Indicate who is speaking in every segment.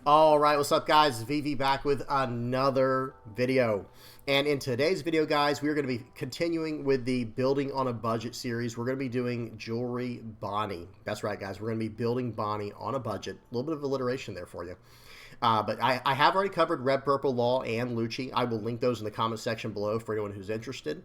Speaker 1: All right, what's up, guys? VV back with another video. And in today's video, guys, we're going to be continuing with the Building on a Budget series. We're going to be doing Jewelry Bonney. That's right, guys. We're going to be building Bonney on a budget. A little bit of alliteration there for you. But I have already covered Red, Purple, Law, and Lucci. I will link those in the comment section below for anyone who's interested.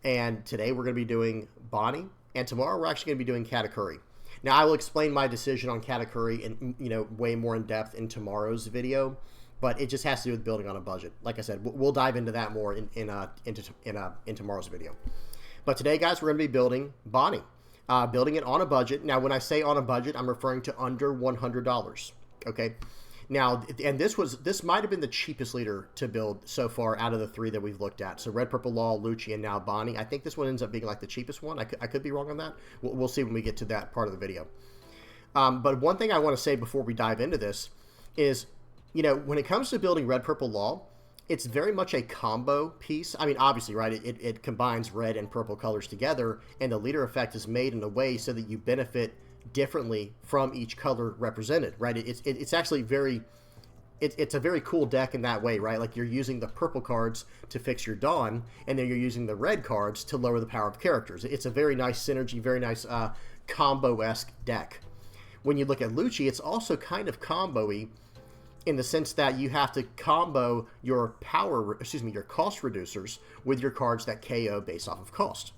Speaker 1: And today we're going to be doing Bonney. And tomorrow we're actually going to be doing Katakuri. Now, I will explain my decision on Katakuri in, way more in depth in tomorrow's video, but it just has to do with building on a budget. Like I said, we'll dive into that more in tomorrow's video. But today, guys, we're going to be building Bonney, building it on a budget. Now, when I say on a budget, I'm referring to under $100. Okay. Now, and this might have been the cheapest leader to build so far out of the three that we've looked at. So Red, Purple, Law, Lucci, and now Bonney. I think this one ends up being like the cheapest one. I could be wrong on that. We'll see when we get to that part of the video. But one thing I want to say before we dive into this is, when it comes to building Red, Purple, Law, it's very much a combo piece. I mean, obviously, right, it combines red and purple colors together, and the leader effect is made in a way so that you benefit differently from each color represented, right? It's actually it's a very cool deck in that way, right? Like, you're using the purple cards to fix your Dawn, and then you're using the red cards to lower the power of characters. It's a very nice synergy, very nice combo-esque deck. When you look at Lucci, it's also kind of combo-y in the sense that you have to combo your your cost reducers with your cards that KO based off of cost.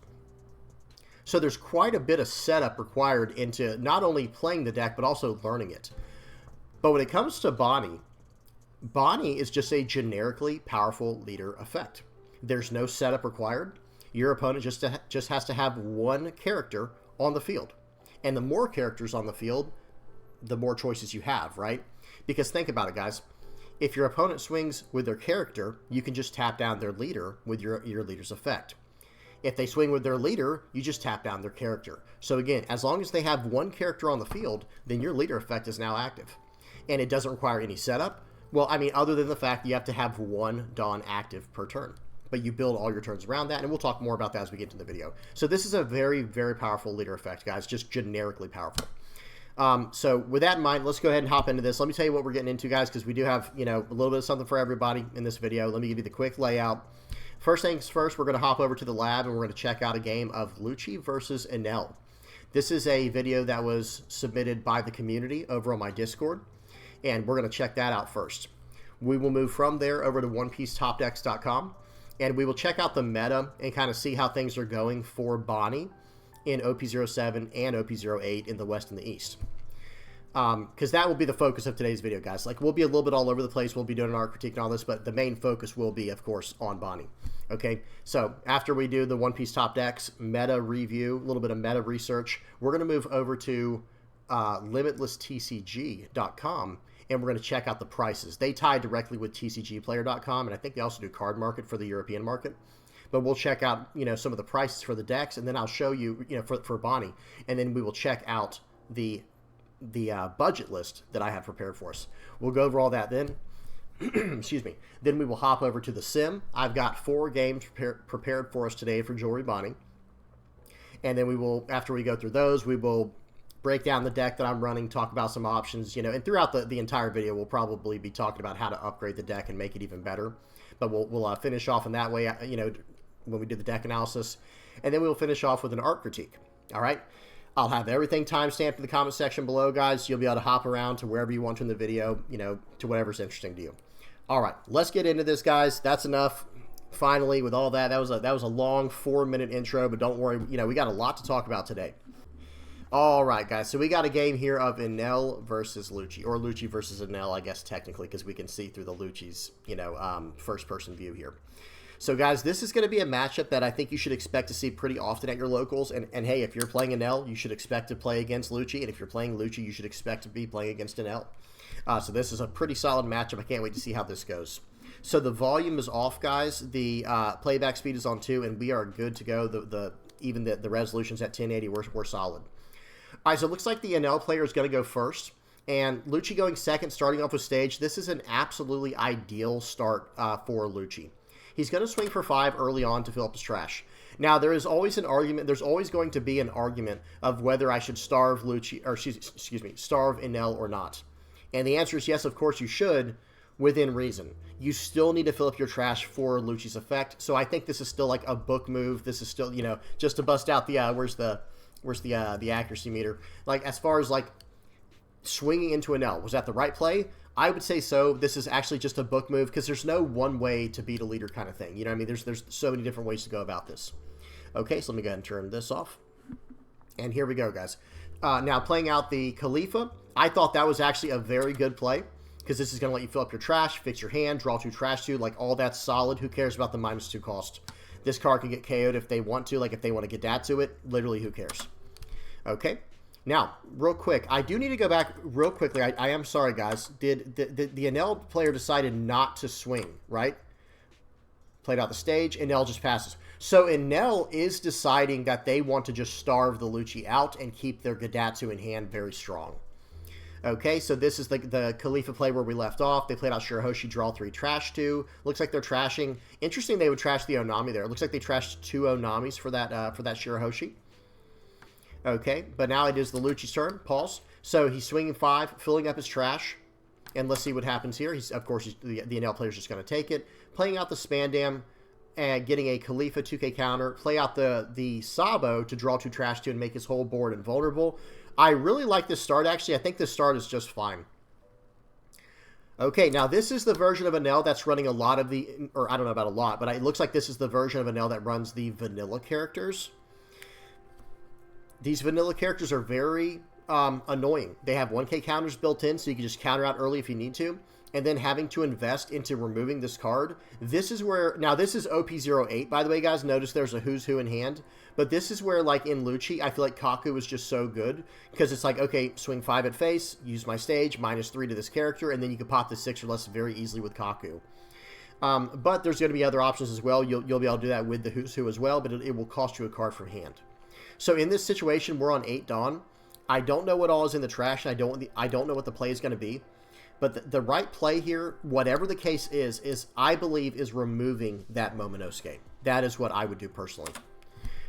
Speaker 1: So there's quite a bit of setup required into not only playing the deck, but also learning it. But when it comes to Bonney, Bonney is just a generically powerful leader effect. There's no setup required. Your opponent just has to have one character on the field. And the more characters on the field, the more choices you have, right? Because think about it, guys. If your opponent swings with their character, you can just tap down their leader with your leader's effect. If they swing with their leader, you just tap down their character. So again, as long as they have one character on the field, then your leader effect is now active. And it doesn't require any setup. Well, I mean, other than the fact that you have to have one Dawn active per turn. But you build all your turns around that, and we'll talk more about that as we get into the video. So this is a very, very powerful leader effect, guys. Just generically powerful. So with that in mind, let's go ahead and hop into this. Let me tell you what we're getting into, guys, because we do have, a little bit of something for everybody in this video. Let me give you the quick layout. First things first, we're going to hop over to the lab and we're going to check out a game of Lucci VS Enel. This is a video that was submitted by the community over on my Discord, and we're going to check that out first. We will move from there over to OnePieceTopDecks.com, and we will check out the meta and kind of see how things are going for Bonney in OP-07 and OP-08 in the West and the East. Because that will be the focus of today's video, guys. Like, we'll be a little bit all over the place. We'll be doing an art critique and all this, but the main focus will be, of course, on Bonney. Okay, so after we do the One Piece Top Decks meta review, a little bit of meta research, we're going to move over to LimitlessTCG.com, and we're going to check out the prices. They tie directly with TCGplayer.com, and I think they also do Card Market for the European market. But we'll check out, some of the prices for the decks, and then I'll show you, for Bonney, and then we will check out the budget list that I have prepared for us. We'll go over all that then. Excuse me. Then we will hop over to the sim. I've got 4 games prepared for us today for Jewelry Bonney. And then we will, after we go through those, we will break down the deck that I'm running, talk about some options, and throughout the entire video, we'll probably be talking about how to upgrade the deck and make it even better. But we'll finish off in that way, when we do the deck analysis. And then we'll finish off with an art critique. All right? I'll have everything timestamped in the comment section below, guys. You'll be able to hop around to wherever you want to in the video, to whatever's interesting to you. All right, let's get into this, guys. That's enough. Finally, with all that, that was a long 4-minute intro, but don't worry, we got a lot to talk about today. All right, guys, so we got a game here of Enel versus Lucci, or Lucci versus Enel, I guess, technically, because we can see through the Lucci's, first-person view here. So, guys, this is going to be a matchup that I think you should expect to see pretty often at your locals. And hey, if you're playing Enel, you should expect to play against Lucci. And if you're playing Lucci, you should expect to be playing against Enel. So this is a pretty solid matchup. I can't wait to see how this goes. So the volume is off, guys. The playback speed is on 2, and we are good to go. Even the resolutions at 1080, we're solid. All right, so it looks like the Enel player is going to go first. And Lucci going second, starting off with stage. This is an absolutely ideal start for Lucci. He's going to swing for 5 early on to fill up his trash. Now, there is always an argument. There's always going to be an argument of whether I should starve Lucci, or excuse me, starve Enel or not. And the answer is yes, of course you should, within reason. You still need to fill up your trash for Lucci's effect. So I think this is still like a book move. This is still, you know, just to bust out the, where's the accuracy meter? Like, as far as like swinging into an L, was that the right play? I would say so. This is actually just a book move because there's no one way to beat a leader kind of thing. You know what I mean? There's so many different ways to go about this. Okay, so let me go ahead and turn this off. And here we go, guys. Now, playing out the Khalifa, I thought that was actually a very good play because this is going to let you fill up your trash, fix your hand, draw 2 trash 2. Like, all that's solid. Who cares about the -2 cost? This card can get KO'd if they want to. Like, if they want to get that to it, literally, who cares? Okay. Now, real quick, I do need to go back real quickly. I am sorry, guys. Did the Enel player decided not to swing, right? Played out the stage. Enel just passes. So Enel is deciding that they want to just starve the Lucci out and keep their Gadatsu in hand very strong. Okay, so this is the Khalifa play where we left off. They played out Shirahoshi, draw 3, trash 2. Looks like they're trashing. Interesting they would trash the Onami there. It looks like they trashed 2 Onamis for that Shirahoshi. Okay, but now it is the Lucci's turn. Pause. So he's swinging 5, filling up his trash. And let's see what happens here. Of course, the Enel player's just going to take it. Playing out the Spandam and getting a Khalifa 2K counter. Play out the Sabo to draw 2 trash 2 and make his whole board invulnerable. I really like this start, actually. I think this start is just fine. Okay, now this is the version of Enel that's running a lot of the... Or I don't know about a lot, but it looks like this is the version of Enel that runs the vanilla characters. These vanilla characters are very annoying. They have 1K counters built in, so you can just counter out early if you need to. And then having to invest into removing this card. This is where... Now, this is OP-08, by the way, guys. Notice there's a who's who in hand. But this is where, like, in Lucci, I feel like Kaku is just so good. Because it's like, okay, swing 5 at face, use my stage, -3 to this character, and then you can pop the 6 or less very easily with Kaku. But there's going to be other options as well. You'll be able to do that with the who's who as well, but it will cost you a card from hand. So in this situation, we're on 8 Dawn. I don't know what all is in the trash, and I don't know what the play is going to be. But the right play here, whatever the case is I believe is removing that Momonosuke. That is what I would do personally.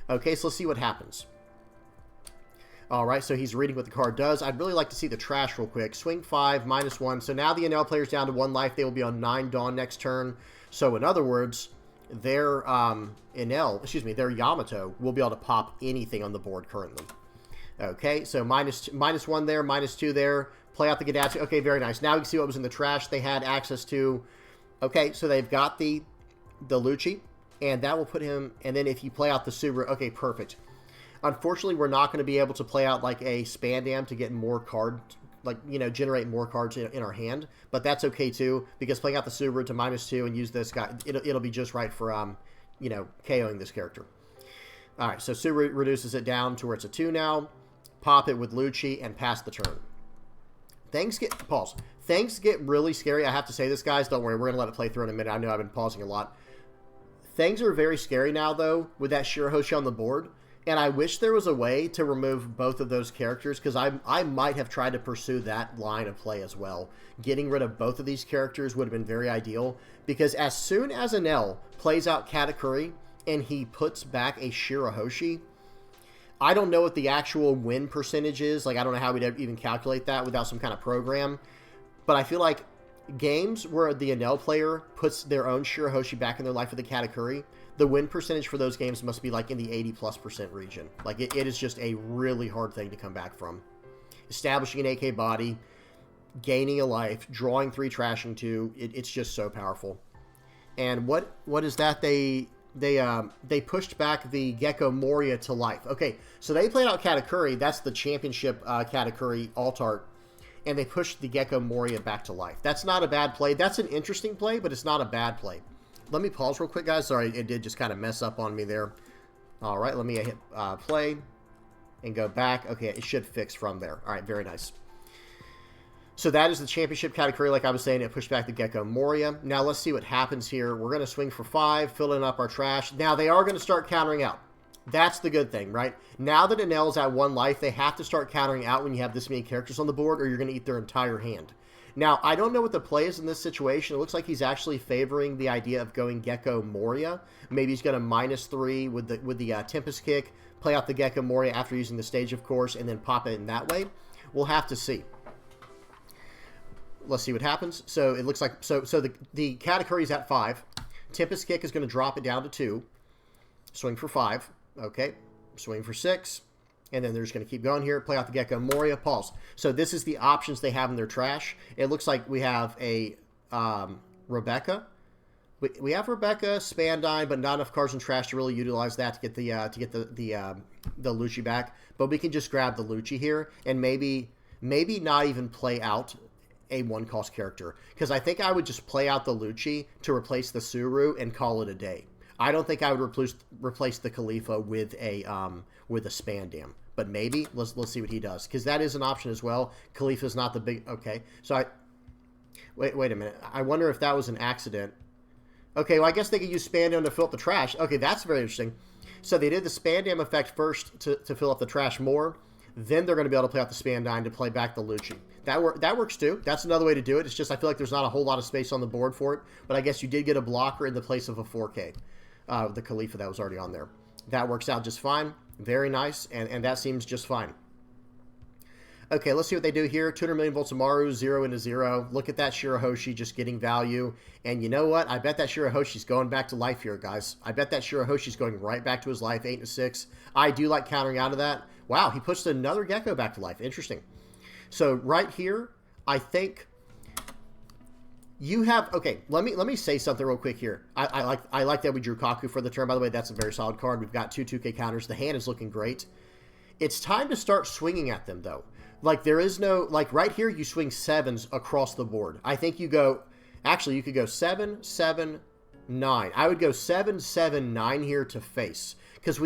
Speaker 1: Okay, so let's see what happens. All right, so he's reading what the card does. I'd really like to see the trash real quick. Swing 5, -1. So now the Enel player's down to 1 life. They will be on 9 Dawn next turn. So in other words, their their Yamato will be able to pop anything on the board currently. Okay, so -1 there, -2 there. Play out the Gadatsu. Okay, very nice. Now we can see what was in the trash. They had access to... Okay, so they've got the Lucci, and that will put him... And then if you play out the Subaru... Okay, perfect. Unfortunately, we're not going to be able to play out like a Spandam to get more cards, like, you know, generate more cards in our hand. But that's okay, too, because playing out the Subaru to -2 and use this guy, it'll be just right for, you know, KOing this character. All right, so Subaru reduces it down to where it's a 2 now. Pop it with Lucci and pass the turn. Things get really scary. I have to say this, guys. Don't worry. We're going to let it play through in a minute. I know I've been pausing a lot. Things are very scary now, though, with that Shirahoshi on the board. And I wish there was a way to remove both of those characters, because I might have tried to pursue that line of play as well. Getting rid of both of these characters would have been very ideal, because as soon as Enel plays out Katakuri and he puts back a Shirahoshi... I don't know what the actual win percentage is. Like, I don't know how we'd even calculate that without some kind of program. But I feel like games where the Enel player puts their own Shirahoshi back in their life with the Katakuri, the win percentage for those games must be like in the 80+% region. Like, it is just a really hard thing to come back from. Establishing an AK body, gaining a life, drawing 3, trashing 2, it's just so powerful. And what is that? They pushed back the Gecko Moria to life. Okay, so they played out Katakuri. That's the championship Katakuri alt-art. And they pushed the Gecko Moria back to life. That's not a bad play. That's an interesting play, but it's not a bad play. Let me pause real quick, guys. Sorry, it did just kind of mess up on me there. All right, let me hit play and go back. Okay, it should fix from there. All right, very nice. So that is the championship Katakuri, like I was saying. It pushed back the Gecko Moria. Now let's see what happens here. We're going to swing for 5, filling up our trash. Now they are going to start countering out. That's the good thing, right? Now that Enel's at 1 life, they have to start countering out when you have this many characters on the board, or you're going to eat their entire hand. Now, I don't know what the play is in this situation. It looks like he's actually favoring the idea of going Gecko Moria. Maybe he's going to -3 with the Tempest Kick, play out the Gecko Moria after using the stage, of course, and then pop it in that way. We'll have to see. let's see what happens. So it looks like, so the Katakuri's at 5. Tempest Kick is going to drop it down to 2. Swing for 5. Okay. Swing for 6. And then they're just going to keep going here. Play out the Gecko Moria. Pause. So this is the options they have in their trash. It looks like we have a Rebecca. We have Rebecca, Spandine, but not enough cards in trash to really utilize that to get the Lucci back. But we can just grab the Lucci here and maybe not even play out a 1-cost character, because I think I would just play out the Lucci to replace the Suru and call it a day. I don't think I would replace the Khalifa with a Spandam, but maybe let's see what he does, because that is an option as well. Khalifa's not the big. Okay, so wait a minute. I wonder if that was an accident. Okay, well, I guess they could use Spandam to fill up the trash. Okay, that's very interesting. So they did the Spandam effect first to fill up the trash more. Then they're going to be able to play out the Spandine to play back the Lucci. That works too. That's another way to do it. It's just I feel like there's not a whole lot of space on the board for it. But I guess you did get a blocker in the place of a 4K. The Khalifa that was already on there. That works out just fine. Very nice. And that seems just fine. Okay, let's see what they do here. 200 million volts of Maru, 0 into 0. Look at that Shirahoshi just getting value. And you know what? I bet that Shirahoshi's going back to life here, guys. I bet that Shirahoshi's going right back to his life, 8 into 6. I do like countering out of that. Wow, he pushed another Gecko back to life. Interesting. So right here, I think you have... Okay, let me say something real quick here. I like that we drew Kaku for the turn. By the way, that's a very solid card. We've got 2 2K counters. The hand is looking great. It's time to start swinging at them, though. Like, there is no... Like, right here, you swing 7s across the board. I think you go... Actually, you could go 7, 7, 9. I would go 7, 7, 9 here to face. Because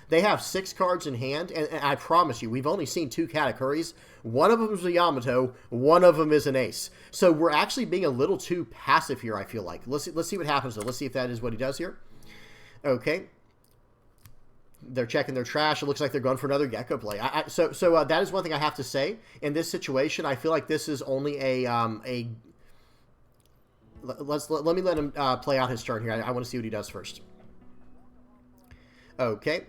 Speaker 1: they have 6 cards in hand, and I promise you, we've only seen 2 Katakuris. One of them is a Yamato, one of them is an ace. So we're actually being a little too passive here, I feel like. Let's see what happens, though. Let's see if that is what he does here. Okay. They're checking their trash. It looks like they're going for another Gecko play. So that is one thing I have to say. In this situation, I feel like this is only let me let him play out his turn here. I want to see what he does first. Okay.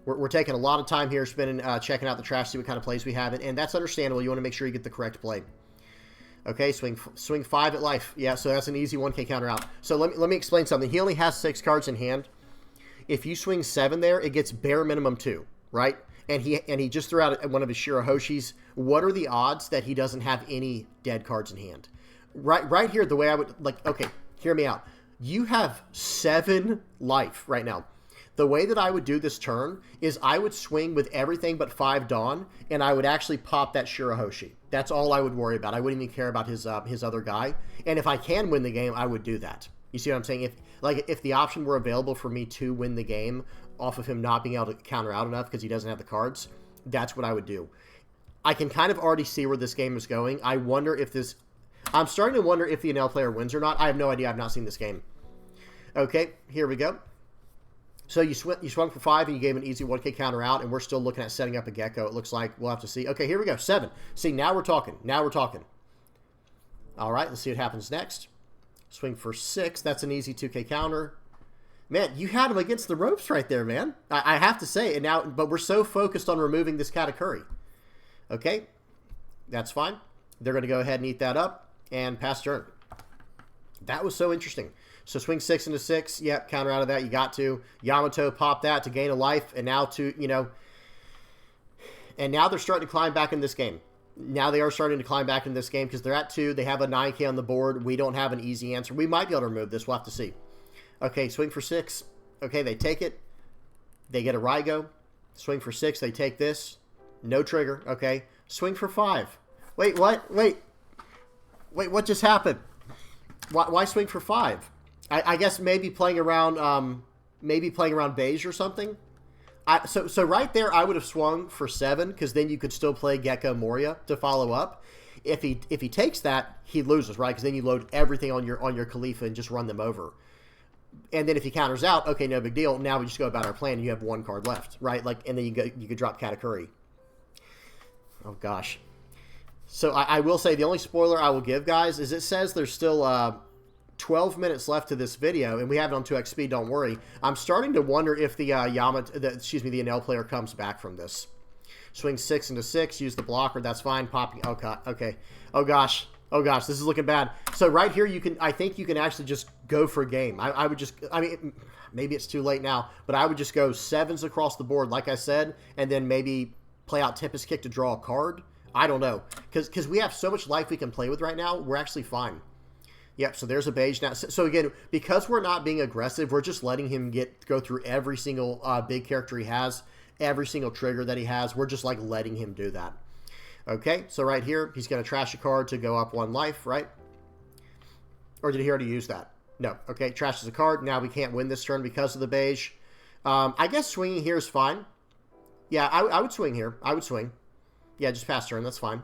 Speaker 1: We're taking a lot of time here, checking out the trash, see what kind of plays we have, and that's understandable. You want to make sure you get the correct play. Okay, swing 5 at life. Yeah, so that's an easy 1K counter out. So let me explain something. He only has 6 cards in hand. If you swing 7 there, it gets bare minimum 2, right? And he just threw out one of his Shirahoshis. What are the odds that he doesn't have any dead cards in hand? Right here, the way I would, like, okay, hear me out. You have 7 life right now. The way that I would do this turn is I would swing with everything but 5 Dawn, and I would actually pop that Shirahoshi. That's all I would worry about. I wouldn't even care about his other guy. And if I can win the game, I would do that. You see what I'm saying? If the option were available for me to win the game off of him not being able to counter out enough because he doesn't have the cards, that's what I would do. I can kind of already see where this game is going. I'm starting to wonder if the Enel player wins or not. I have no idea. I've not seen this game. Okay, here we go. So you swung for 5 and you gave an easy 1K counter out, and we're still looking at setting up a Gecko. It looks like we'll have to see. Okay, here we go. 7. See, now we're talking. Now we're talking. All right, let's see what happens next. Swing for 6. That's an easy 2K counter. Man, you had him against the ropes right there, man. I have to say it now, but we're so focused on removing this Katakuri. Okay, that's fine. They're going to go ahead and eat that up and pass turn. That was so interesting. So swing 6 into 6. Yep, counter out of that. You got to. Yamato pop that to gain a life, and now and now they're starting to climb back in this game. Now they are starting to climb back in this game because they're at 2. They have a 9K on the board. We don't have an easy answer. We might be able to remove this. We'll have to see. Okay, swing for 6. Okay, they take it. They get a Raigo. Swing for 6. They take this. No trigger. Okay. Swing for 5. Wait, what? Wait, what just happened? Why swing for 5? I guess maybe playing around beige or something. So right there, I would have swung for 7 because then you could still play Gecko Moria to follow up. If he takes that, he loses, right? Because then you load everything on your Khalifa and just run them over. And then if he counters out, okay, no big deal. Now we just go about our plan, and you have 1 card left, right? Like, and then you could drop Katakuri. Oh gosh. So I will say the only spoiler I will give, guys, is it says there's still 12 minutes left to this video, and we have it on 2x speed, don't worry. I'm starting to wonder if the the Enel player comes back from this. Swing 6 into 6, use the blocker, that's fine. Popping, okay. Oh gosh. Oh gosh, this is looking bad. So right here, I think you can actually just go for game. I would just, I mean, maybe it's too late now, but I would just go 7s across the board, like I said, and then maybe play out Tempest Kick to draw a card. I don't know, because we have so much life we can play with right now. We're actually fine. Yep, so there's a beige now. So again, because we're not being aggressive, we're just letting him go through every single big character he has, every single trigger that he has. We're just like letting him do that. Okay, so right here, he's going to trash a card to go up 1 life, right? Or did he already use that? No. Okay, trashes a card. Now we can't win this turn because of the beige. I guess swinging here is fine. Yeah, I would swing here. I would swing. Yeah, just pass turn. That's fine.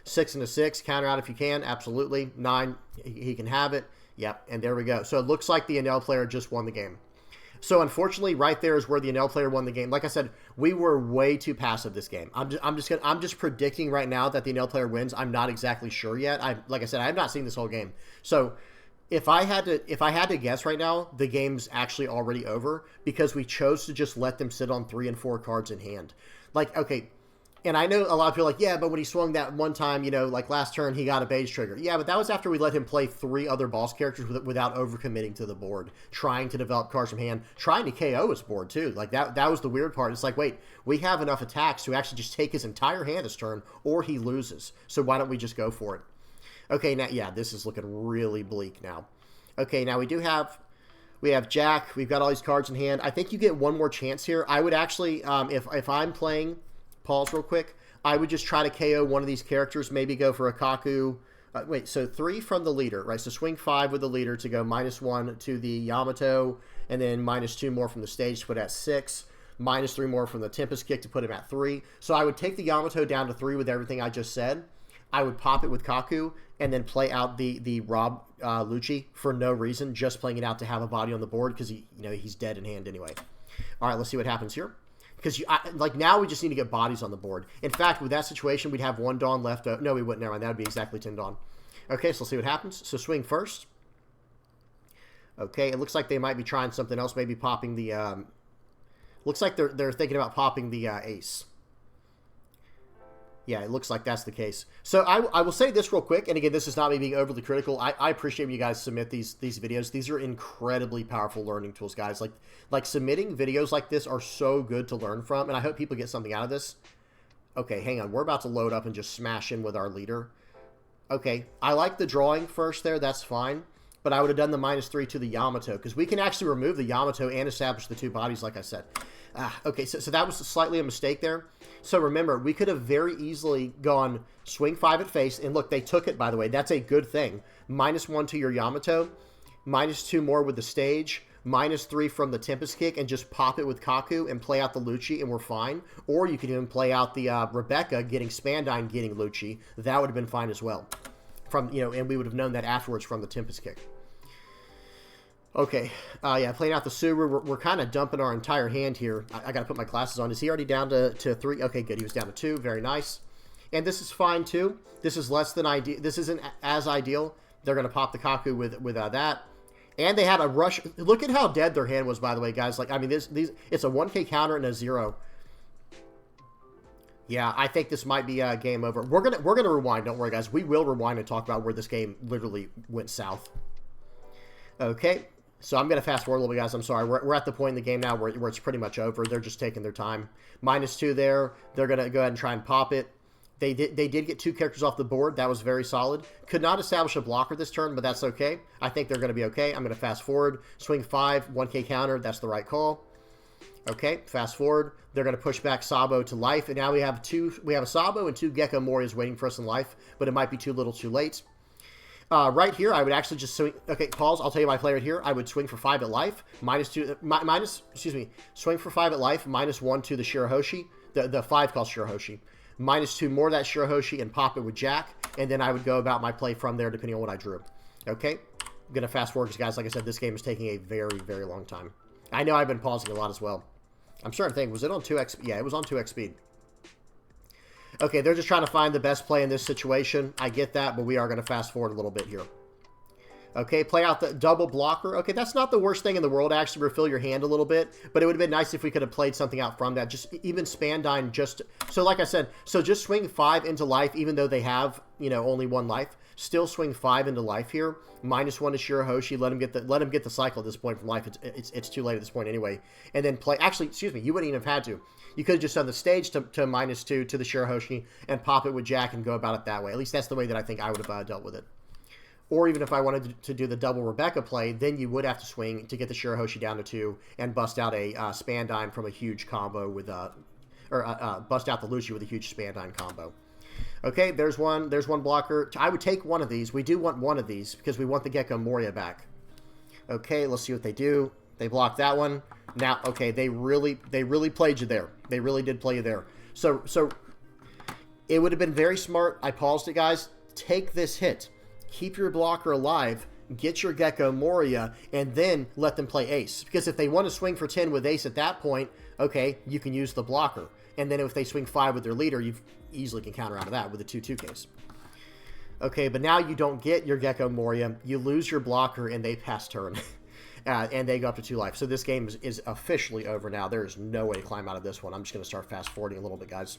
Speaker 1: 6 and a 6. Counter out if you can. Absolutely. 9. He can have it. Yep, and there we go. So it looks like the Enel player just won the game. So unfortunately, right there is where the Enel player won the game. Like I said, we were way too passive this game. I'm just predicting right now that the Enel player wins. I'm not exactly sure yet. Like I said, I have not seen this whole game. So if I had to guess right now, the game's actually already over because we chose to just let them sit on 3 and 4 cards in hand. Like, okay. And I know a lot of people are like, yeah, but when he swung that one time, you know, like last turn, he got a beige trigger. Yeah, but that was after we let him play 3 other boss characters without overcommitting to the board, trying to develop cards from hand, trying to KO his board too. Like that was the weird part. It's like, wait, we have enough attacks to actually just take his entire hand this turn, or he loses. So why don't we just go for it? Okay, now, yeah, this is looking really bleak now. Okay, now we have Jack. We've got all these cards in hand. I think you get one more chance here. I would actually, if I'm playing... Pause real quick. I would just try to KO one of these characters, maybe go for a Kaku. Wait, so 3 from the leader, right? So swing 5 with the leader to go -1 to the Yamato, and then -2 more from the stage to put at 6, -3 more from the Tempest Kick to put him at 3. So I would take the Yamato down to 3 with everything I just said. I would pop it with Kaku, and then play out the Rob Lucci for no reason, just playing it out to have a body on the board because he's dead in hand anyway. All right, let's see what happens here. Because like now we just need to get bodies on the board. In fact, with that situation, we'd have 1 Dawn left. No, we wouldn't. Never mind. That would be exactly 10 Dawn. Okay, so let's see what happens. So swing first. Okay, it looks like they might be trying something else. Maybe popping the... looks like they're thinking about popping the ace. Yeah, it looks like that's the case. So I will say this real quick, and again, this is not me being overly critical. I appreciate when you guys submit these videos. These are incredibly powerful learning tools, guys. Like submitting videos like this are so good to learn from, and I hope people get something out of this. Okay, hang on. We're about to load up and just smash in with our leader. Okay, I like the drawing first there. That's fine. But I would have done the -3 to the Yamato, because we can actually remove the Yamato and establish the 2 bodies, like I said. Okay, so that was slightly a mistake there. So remember, we could have very easily gone swing 5 at face, and look, they took it, by the way. That's a good thing. -1 to your Yamato, -2 more with the stage, -3 from the Tempest Kick, and just pop it with Kaku and play out the Lucci, and we're fine. Or you could even play out the Rebecca getting Spandine, getting Lucci. That would have been fine as well. And we would have known that afterwards from the Tempest Kick. Okay, yeah, playing out the Suru. We're kind of dumping our entire hand here. I got to put my glasses on. Is he already down to 3? Okay, good. He was down to 2. Very nice. And this is fine, too. This is less than ideal. This isn't as ideal. They're going to pop the Kaku with that. And they had a rush. Look at how dead their hand was, by the way, guys. Like, I mean, it's a 1K counter and a 0. Yeah, I think this might be a game over. We're gonna rewind. Don't worry, guys. We will rewind and talk about where this game literally went south. Okay. So I'm going to fast forward a little bit, guys. I'm sorry. We're at the point in the game now where it's pretty much over. They're just taking their time. -2 there. They're going to go ahead and try and pop it. They did get 2 characters off the board. That was very solid. Could not establish a blocker this turn, but that's okay. I think they're going to be okay. I'm going to fast forward. Swing 5, 1K counter. That's the right call. Okay, fast forward. They're going to push back Sabo to life. And now we have a Sabo and 2 Gecko Morias waiting for us in life, but it might be too little too late. Right here, I would actually just swing. Okay, pause. I'll tell you my play right here. I would swing for 5 at life. Swing for 5 at life. -1 to the Shirahoshi. The 5 calls Shirahoshi. -2 more of that Shirahoshi and pop it with Jack. And then I would go about my play from there depending on what I drew. Okay? I'm going to fast forward because, guys, like I said, this game is taking a very, very long time. I know I've been pausing a lot as well. I'm starting to think, was it on 2x? Yeah, it was on 2x speed. Okay, they're just trying to find the best play in this situation. I get that, but we are going to fast forward a little bit here. Okay, play out the double blocker. Okay, that's not the worst thing in the world to actually refill your hand a little bit, but it would have been nice if we could have played something out from that. Just even Spandine just... So like I said, so just swing 5 into life, even though they have you know, only 1 life. Still swing 5 into life here. -1 to Shirahoshi. Let him get the cycle at this point from life. It's too late at this point anyway. And then play. Actually, excuse me. You wouldn't even have had to. You could have just done the stage to -2 to the Shirahoshi and pop it with Jack and go about it that way. At least that's the way that I think I would have dealt with it. Or even if I wanted to do the double Rebecca play, then you would have to swing to get the Shirahoshi down to 2 and bust out a Spandine from a huge combo with bust out the Lucci with a huge Spandine combo. Okay, there's one blocker. I would take one of these. We do want one of these because we want the Gecko Moria back. Okay, let's see what they do. They block that one. Now, okay, they really played you there. They really did play you there. So it would have been very smart. I paused it, guys. Take this hit. Keep your blocker alive. Get your Gecko Moria, and then let them play ace. Because if they want to swing for 10 with ace at that point, okay, you can use the blocker. And then if they swing 5 with their leader, you easily can counter out of that with a 2-2 case. Okay, but now you don't get your Gecko Moria. You lose your blocker, and they pass turn. And they go up to 2 life. So this game is officially over now. There is no way to climb out of this one. I'm just going to start fast-forwarding a little bit, guys.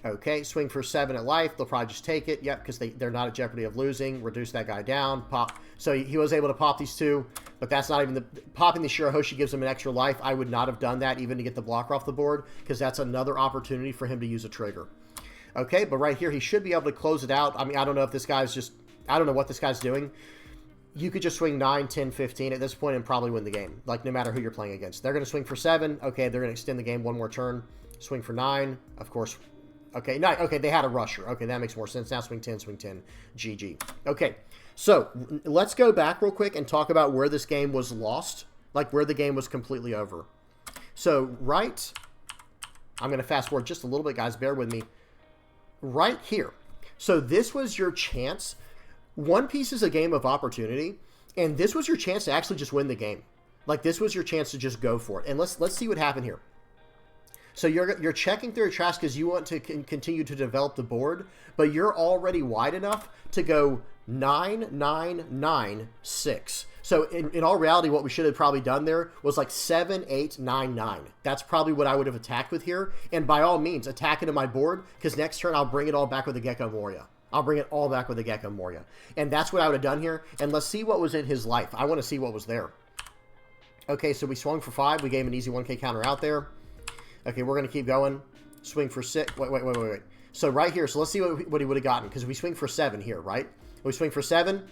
Speaker 1: Okay, swing for 7 at life. They'll probably just take it. Yep, because they're not at jeopardy of losing. Reduce that guy down. Pop. So he was able to pop these 2, but that's not even the... Popping the Shirahoshi gives him an extra life. I would not have done that even to get the blocker off the board, because that's another opportunity for him to use a trigger. Okay, but right here, he should be able to close it out. I mean, I don't know if this guy's just... I don't know what this guy's doing. You could just swing 9, 10, 15 at this point and probably win the game, like no matter who you're playing against. They're going to swing for 7. Okay, they're going to extend the game 1 more turn. Swing for 9, of course... Okay, 9. Okay, they had a rusher. Okay, that makes more sense. Now swing 10, GG. Okay, so let's go back real quick and talk about where this game was lost, like where the game was completely over. So, right, I'm going to fast forward just a little bit, guys. Bear with me. Right here. So this was your chance. One piece is a game of opportunity, and this was your chance to actually just win the game. Like, this was your chance to just go for it. And let's see what happened here. So you're checking through your trash because you want to continue to develop the board, but you're already wide enough to go 9, 9, 9, 6. So in all reality, what we should have probably done there was like 7, 8, 9, 9. That's probably what I would have attacked with here. And by all means, attack into my board, because next turn I'll bring it all back with the Gecko Moria. I'll bring it all back with the Gecko Moria. And that's what I would have done here. And let's see what was in his life. I want to see what was there. Okay, so we swung for 5. We gave him an easy 1K counter out there. Okay, we're going to keep going. Swing for 6. Wait. So right here, so let's see what he would have gotten, because we swing for 7 here, right? We swing for 7.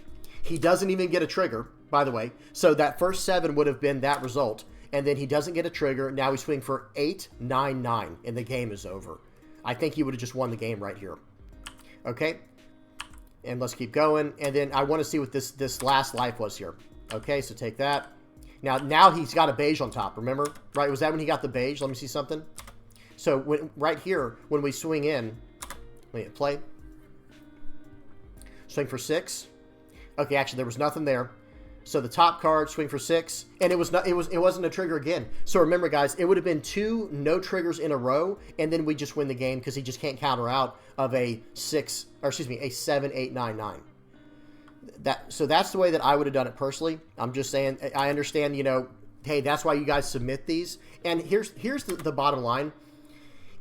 Speaker 1: He doesn't even get a trigger, by the way. So that first 7 would have been that result. And then he doesn't get a trigger. Now we swing for 8, 9, 9, and the game is over. I think he would have just won the game right here. Okay? And let's keep going. And then I want to see what this last life was here. Okay, so take that. Now he's got a beige on top, remember? Right, was that when he got the beige? Let me see something. So right here, when we swing in, play. Swing for 6. Okay, actually there was nothing there. So the top card, swing for 6, and it wasn't a trigger again. So remember, guys, it would have been 2 no triggers in a row, and then we just win the game because he just can't counter out of a 7, 8, 9, 9. So that's the way that I would have done it personally. I'm just saying, I understand, hey, that's why you guys submit these. And here's the bottom line.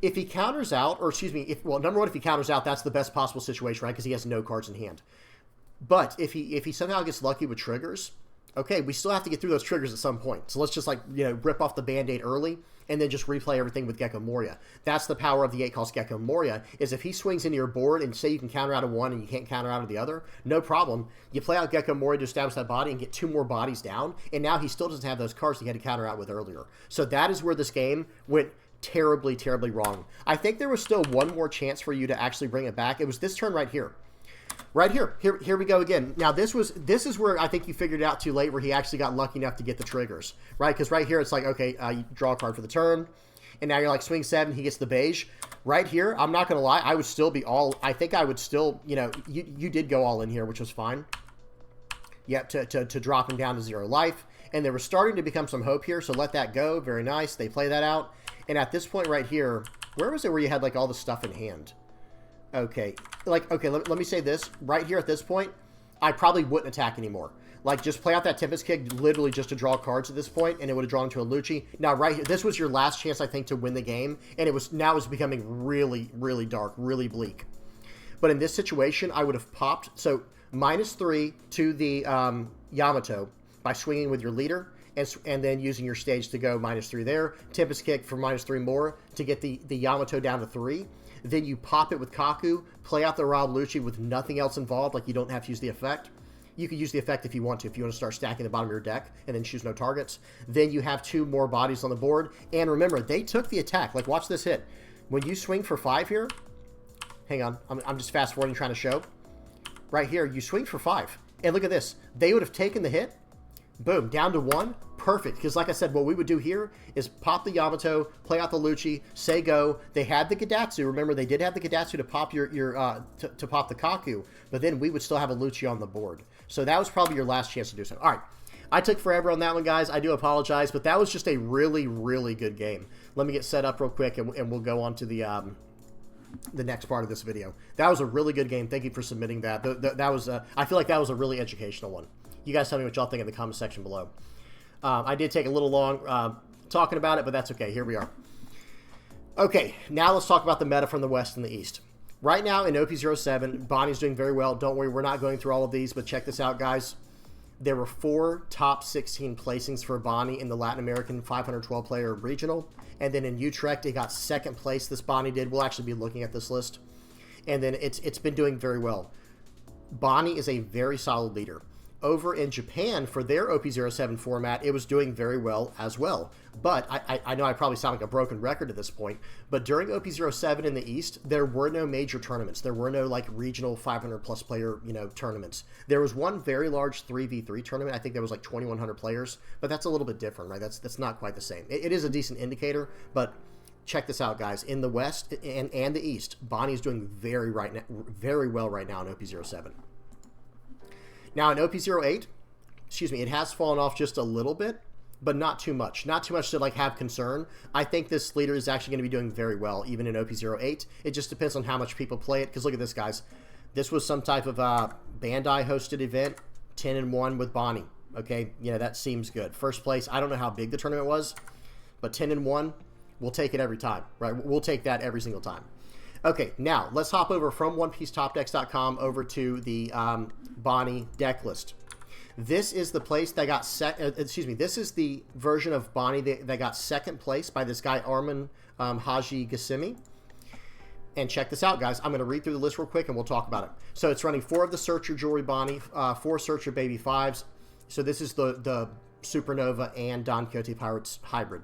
Speaker 1: If he counters out, number one, if he counters out, that's the best possible situation, right? Because he has no cards in hand. But if he somehow gets lucky with triggers, okay, we still have to get through those triggers at some point. So let's just rip off the Band-Aid early and then just replay everything with Gecko Moria. That's the power of the 8 cost Gecko Moria, is if he swings into your board and say you can counter out of one and you can't counter out of the other, no problem. You play out Gecko Moria to establish that body and get 2 more bodies down, and now he still doesn't have those cards he had to counter out with earlier. So that is where this game went terribly, terribly wrong. I think there was still one more chance for you to actually bring it back. It was this turn right here. Right here. Here we go again. Now, this is where I think you figured it out too late, where he actually got lucky enough to get the triggers, right? Because right here, it's like, okay, you draw a card for the turn, and now you're like, swing 7, he gets the beige. Right here, I'm not going to lie, I would still be all, I think I would still, you did go all in here, which was fine. Yep, to drop him down to 0 life. And there was starting to become some hope here, so let that go. Very nice. They play that out. And at this point right here, where was it where you had, like, all the stuff in hand? Okay, okay, let me say this. Right here at this point, I probably wouldn't attack anymore. Like, just play out that Tempest Kick literally just to draw cards at this point, and it would have drawn to a Lucci. Now, right here, this was your last chance, I think, to win the game, and now it was becoming really, really dark, really bleak. But in this situation, I would have popped, so -3 to the Yamato by swinging with your leader, and then using your stage to go -3 there. Tempest Kick for -3 more to get the Yamato down to 3. Then you pop it with Kaku, play out the Rob Lucci with nothing else involved, like you don't have to use the effect. You could use the effect if you want to start stacking the bottom of your deck and then choose no targets. Then you have 2 more bodies on the board. And remember, they took the attack. Like, watch this hit. When you swing for 5 here, hang on, I'm just fast forwarding trying to show. Right here, you swing for 5. And look at this. They would have taken the hit. Boom, down to 1. Perfect. Because like I said, what we would do here is pop the Yamato, play out the Lucci, say go. They had the Gidatsu. Remember, they did have the Gidatsu to pop to pop the Kaku, but then we would still have a Lucci on the board. So that was probably your last chance to do so. All right. I took forever on that one, guys. I do apologize, but that was just a really, really good game. Let me get set up real quick, and we'll go on to the next part of this video. That was a really good game. Thank you for submitting that. That was I feel like that was a really educational one. You guys tell me what y'all think in the comment section below. I did take a little long talking about it, but that's okay. Here we are. Okay, now let's talk about the meta from the West and the East. Right now in OP-07, Bonney's doing very well. Don't worry, we're not going through all of these, but check this out, guys. There were 4 top 16 placings for Bonney in the Latin American 512 player regional. And then in Utrecht, it got 2nd place, this Bonney did. We'll actually be looking at this list. And then it's been doing very well. Bonney is a very solid leader. Over in Japan, for their OP-07 format, it was doing very well as well. But I know I probably sound like a broken record at this point, but during OP-07 in the East, there were no major tournaments. There were no like regional 500-plus player, tournaments. There was one very large 3v3 tournament. I think there was like 2,100 players, but that's a little bit different, right? That's not quite the same. It is a decent indicator, but check this out, guys. In the West and the East, Bonney is doing very well right now in OP-07. Now in OP-08, it has fallen off just a little bit, but not too much. Not too much to like have concern. I think this leader is actually going to be doing very well, even in OP-08. It just depends on how much people play it, because look at this, guys. This was some type of Bandai-hosted event, 10-1 with Bonney. Okay, that seems good. First place, I don't know how big the tournament was, but 10-1, we'll take it every time, right? We'll take that every single time. Okay, now let's hop over from OnePieceTopDecks.com over to the Bonney deck list. This is the place that got this is the version of Bonney that got 2nd place by this guy Armin Haji Gassimi. And check this out, guys. I'm going to read through the list real quick, and we'll talk about it. So it's running 4 of the Searcher Jewelry Bonney, 4 Searcher Baby 5s. So this is the Supernova and Don Quixote Pirates hybrid.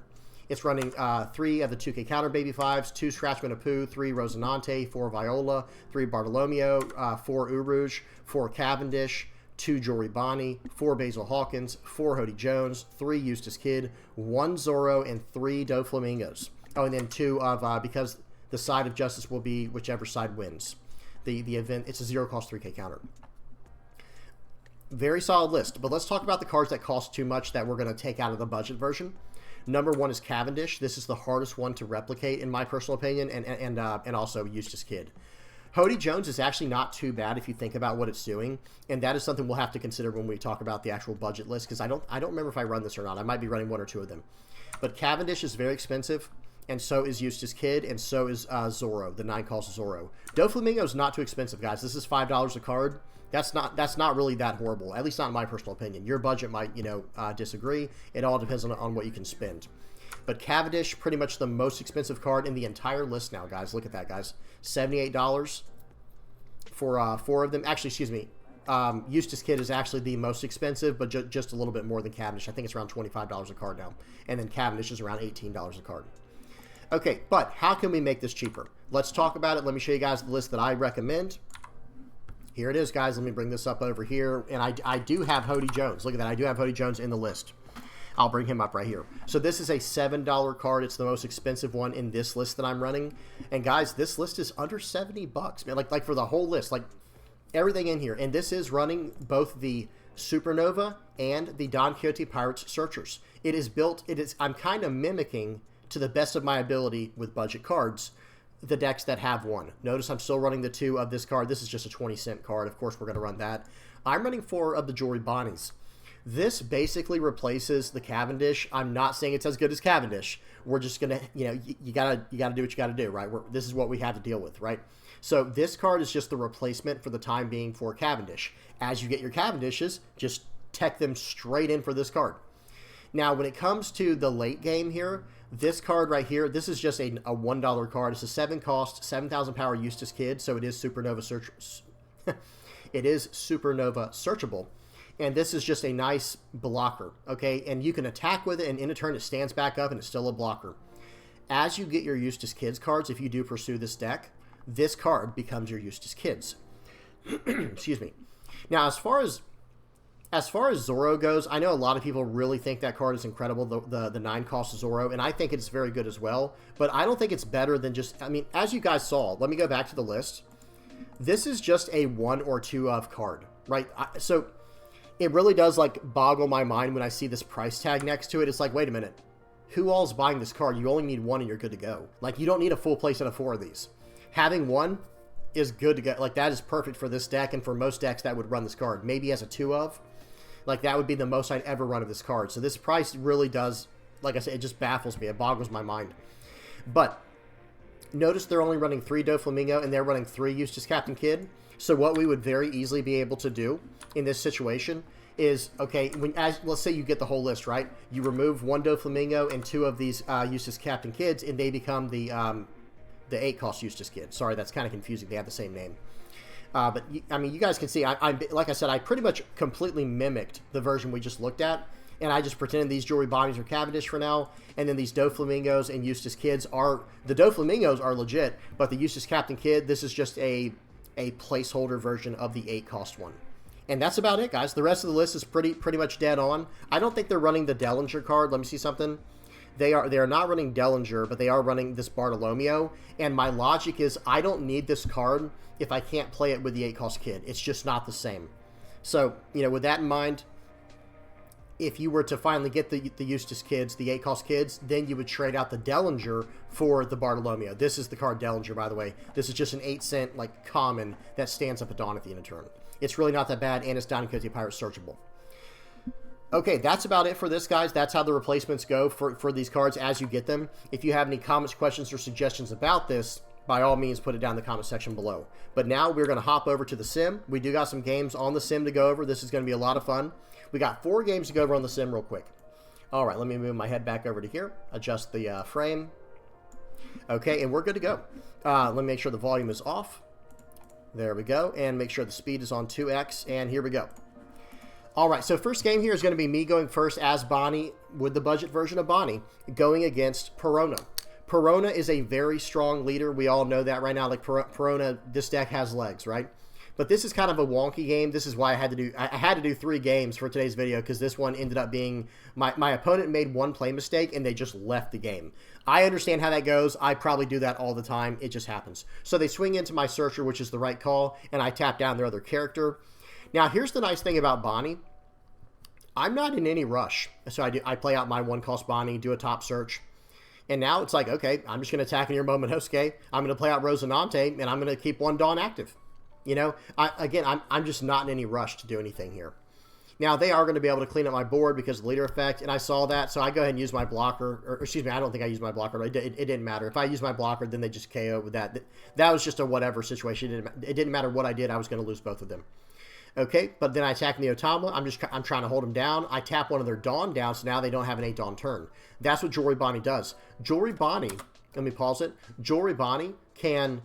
Speaker 1: It's running 3 of the 2K Counter Baby 5s, 2 Scratchman Apu, 3 Rosinante, 4 Viola, 3 Bartolomeo, 4 Urouge, 4 Cavendish, 2 Jory Bonney, 4 Basil Hawkins, 4 Hody Jones, 3 Eustace Kidd, 1 Zorro, and 3 Doflamingos. Oh, and then 2 of, because the side of justice will be whichever side wins. The event, it's a 0-cost 3K counter. Very solid list, but let's talk about the cards that cost too much that we're going to take out of the budget version. Number 1 is Cavendish. This is the hardest one to replicate, in my personal opinion, and also Eustace Kidd. Hody Jones is actually not too bad if you think about what it's doing, and that is something we'll have to consider when we talk about the actual budget list, because I don't remember if I run this or not. I might be running 1 or 2 of them. But Cavendish is very expensive, and so is Eustace Kidd, and so is Zorro, the 9-cost Zorro. Doflamingo is not too expensive, guys. This is $5 a card. That's not really that horrible, at least not in my personal opinion. Your budget might, disagree. It all depends on what you can spend. But Cavendish, pretty much the most expensive card in the entire list now, guys. Look at that, guys. $78 for 4 of them. Actually, excuse me. Eustace Kidd is actually the most expensive, but just a little bit more than Cavendish. I think it's around $25 a card now. And then Cavendish is around $18 a card. Okay, but how can we make this cheaper? Let's talk about it. Let me show you guys the list that I recommend. Here it is, guys. Let me bring this up over here. And I do have Hody Jones. Look at that. I do have Hody Jones in the list. I'll bring him up right here. So this is a $7 card. It's the most expensive one in this list that I'm running. And guys, this list is under 70 bucks, man. Like for the whole list, like everything in here. And this is running both the Supernova and the Don Quixote Pirates Searchers. It is built, I'm kind of mimicking, to the best of my ability with budget cards, the decks that have one. Notice I'm still running the 2 of this card. This is just a 20-cent card. Of course, we're going to run that. I'm running 4 of the Jewelry Bonnies. This basically replaces the Cavendish. I'm not saying it's as good as Cavendish. We're just gonna, you gotta do what you gotta do, right? This is what we have to deal with, right? So this card is just the replacement for the time being for Cavendish. As you get your Cavendishes, just tech them straight in for this card. Now, when it comes to the late game here, this card right here, this is just a $1 card. It's a 7 cost, 7,000 power Eustace Kid, so it is Supernova it is Supernova searchable. And this is just a nice blocker, okay? And you can attack with it, and in a turn it stands back up, and it's still a blocker. As you get your Eustace Kids cards, if you do pursue this deck, this card becomes your Eustace Kids. Excuse me. Now, as far as Zoro goes, I know a lot of people really think that card is incredible, the 9-cost Zoro, and I think it's very good as well. But I don't think it's better than just, I mean, as you guys saw, let me go back to the list. This is just a 1 or 2 of card, right? So it really does, like, boggle my mind when I see this price tag next to it. It's like, wait a minute. Who all is buying this card? You only need 1 and you're good to go. Like, you don't need a full play set of 4 of these. Having 1 is good to go. Like, that is perfect for this deck and for most decks that would run this card. Maybe as a 2 of. Like, that would be the most I'd ever run of this card. So this price really does, like I said, it just baffles me. It boggles my mind. But notice they're only running 3 Doflamingo and they're running 3 Eustace Captain Kidd. So what we would very easily be able to do in this situation is, okay, let's say you get the whole list, right? You remove 1 Doflamingo and 2 of these Eustace Captain Kids, and they become the 8-cost Eustace Kid. Sorry, that's kind of confusing. They have the same name. But, I mean, you guys can see, like I said, I pretty much completely mimicked the version we just looked at, and I just pretended these Jewelry Bonnies are Cavendish for now, and then these Doflamingos and Eustace Kids are, the Doflamingos are legit, but the Eustace Captain Kidd, this is just a placeholder version of the 8-cost one. And that's about it, guys. The rest of the list is pretty much dead on. I don't think they're running the Dellinger card. Let me see something. They are not running Dellinger, but they are running this Bartolomeo. And my logic is I don't need this card if I can't play it with the 8-cost Kid. It's just not the same. So, with that in mind, if you were to finally get the Eustace Kids, the 8-cost Kids, then you would trade out the Dellinger for the Bartolomeo. This is the card Dellinger, by the way. This is just an 8-cent, like, common that stands up at dawn at the end of turn. It's really not that bad, and it's Don Quixote Pirate searchable. Okay, that's about it for this, guys. That's how the replacements go for these cards as you get them. If you have any comments, questions, or suggestions about this, by all means, put it down in the comment section below. But now we're going to hop over to the sim. We do got some games on the sim to go over. This is going to be a lot of fun. We got 4 games to go over on the sim real quick. All right, let me move my head back over to here. Adjust the frame. Okay, and we're good to go. Let me make sure the volume is off. There we go. And make sure the speed is on 2x. And here we go. All right, so first game here is going to be me going first as Bonney with the budget version of Bonney going against Perona. Perona is a very strong leader. We all know that right now. Like Perona, this deck has legs, right? But this is kind of a wonky game. This is why I had to do 3 games for today's video, because this one ended up being my opponent made 1 play mistake and they just left the game. I understand how that goes. I probably do that all the time. It just happens. So they swing into my searcher, which is the right call, and I tap down their other character. Now, here's the nice thing about Bonney. I'm not in any rush. So I play out my 1-cost Bonney, do a top search. And now it's like, okay, I'm just going to attack in your Momonosuke. I'm going to play out Rosinante, and I'm going to keep 1 Dawn active. I'm just not in any rush to do anything here. Now, they are going to be able to clean up my board because of the leader effect, and I saw that, so I go ahead and use my blocker. Or excuse me, I don't think I used my blocker. It didn't matter. If I used my blocker, then they just KO with that. That was just a whatever situation. It didn't matter what I did. I was going to lose both of them. Okay, but then I attack the Otama. I'm trying to hold them down. I tap one of their Dawn down, so now they don't have an 8 Dawn turn. That's what Jewelry Bonney does. Jewelry Bonney, let me pause it. Jewelry Bonney can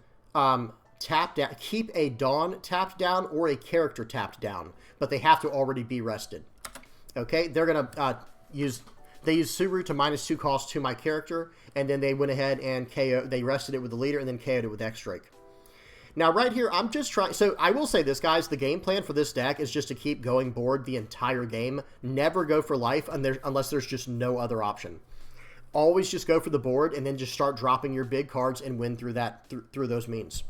Speaker 1: tap down, keep a Dawn tapped down or a character tapped down, but they have to already be rested. Okay, they're gonna use Suru to -2 cost to my character, and then they went ahead and KO. They rested it with the leader and then KO'd it with X-Drake. Now, right here, I'm just trying... So, I will say this, guys. The game plan for this deck is just to keep going board the entire game. Never go for life unless there's just no other option. Always just go for the board and then just start dropping your big cards and win through those means.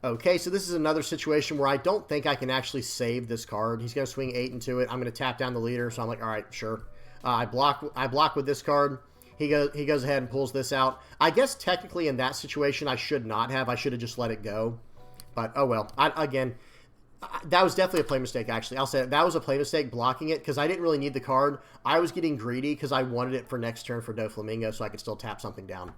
Speaker 1: Okay, so this is another situation where I don't think I can actually save this card. He's going to swing 8 into it. I'm going to tap down the leader, so I'm like, all right, sure. I block with this card. He goes ahead and pulls this out. I guess technically in that situation I should not have. I should have just let it go. But, oh well. Again, That was definitely a play mistake, actually. I'll say it. That was a play mistake blocking it because I didn't really need the card. I was getting greedy because I wanted it for next turn for Doflamingo so I could still tap something down.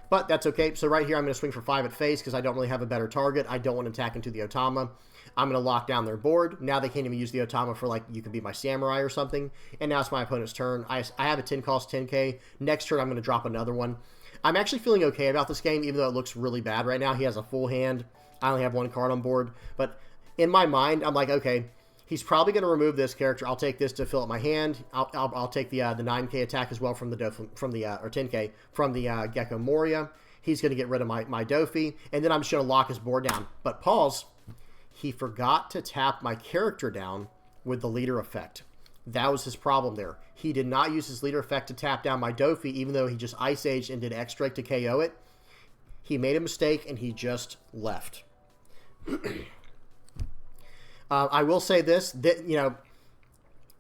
Speaker 1: But that's okay. So right here, I'm going to swing for 5 at face because I don't really have a better target. I don't want to attack into the Otama. I'm going to lock down their board. Now they can't even use the Otama for, like, you can be my Samurai or something. And now it's my opponent's turn. I have a 10 cost 10k. Next turn, I'm going to drop another one. I'm actually feeling okay about this game, even though it looks really bad right now. He has a full hand. I only have 1 card on board. But in my mind, I'm like, okay, he's probably going to remove this character. I'll take this to fill up my hand. I'll take the 9k attack as well from the or 10k from the Gecko Moria. He's going to get rid of my Dofi, and then I'm just going to lock his board down. But pause, he forgot to tap my character down with the leader effect. That was his problem there. He did not use his leader effect to tap down my Dofi, even though he just Ice Aged and did X-Drake to KO it. He made a mistake, and he just left. I will say this, that, you know,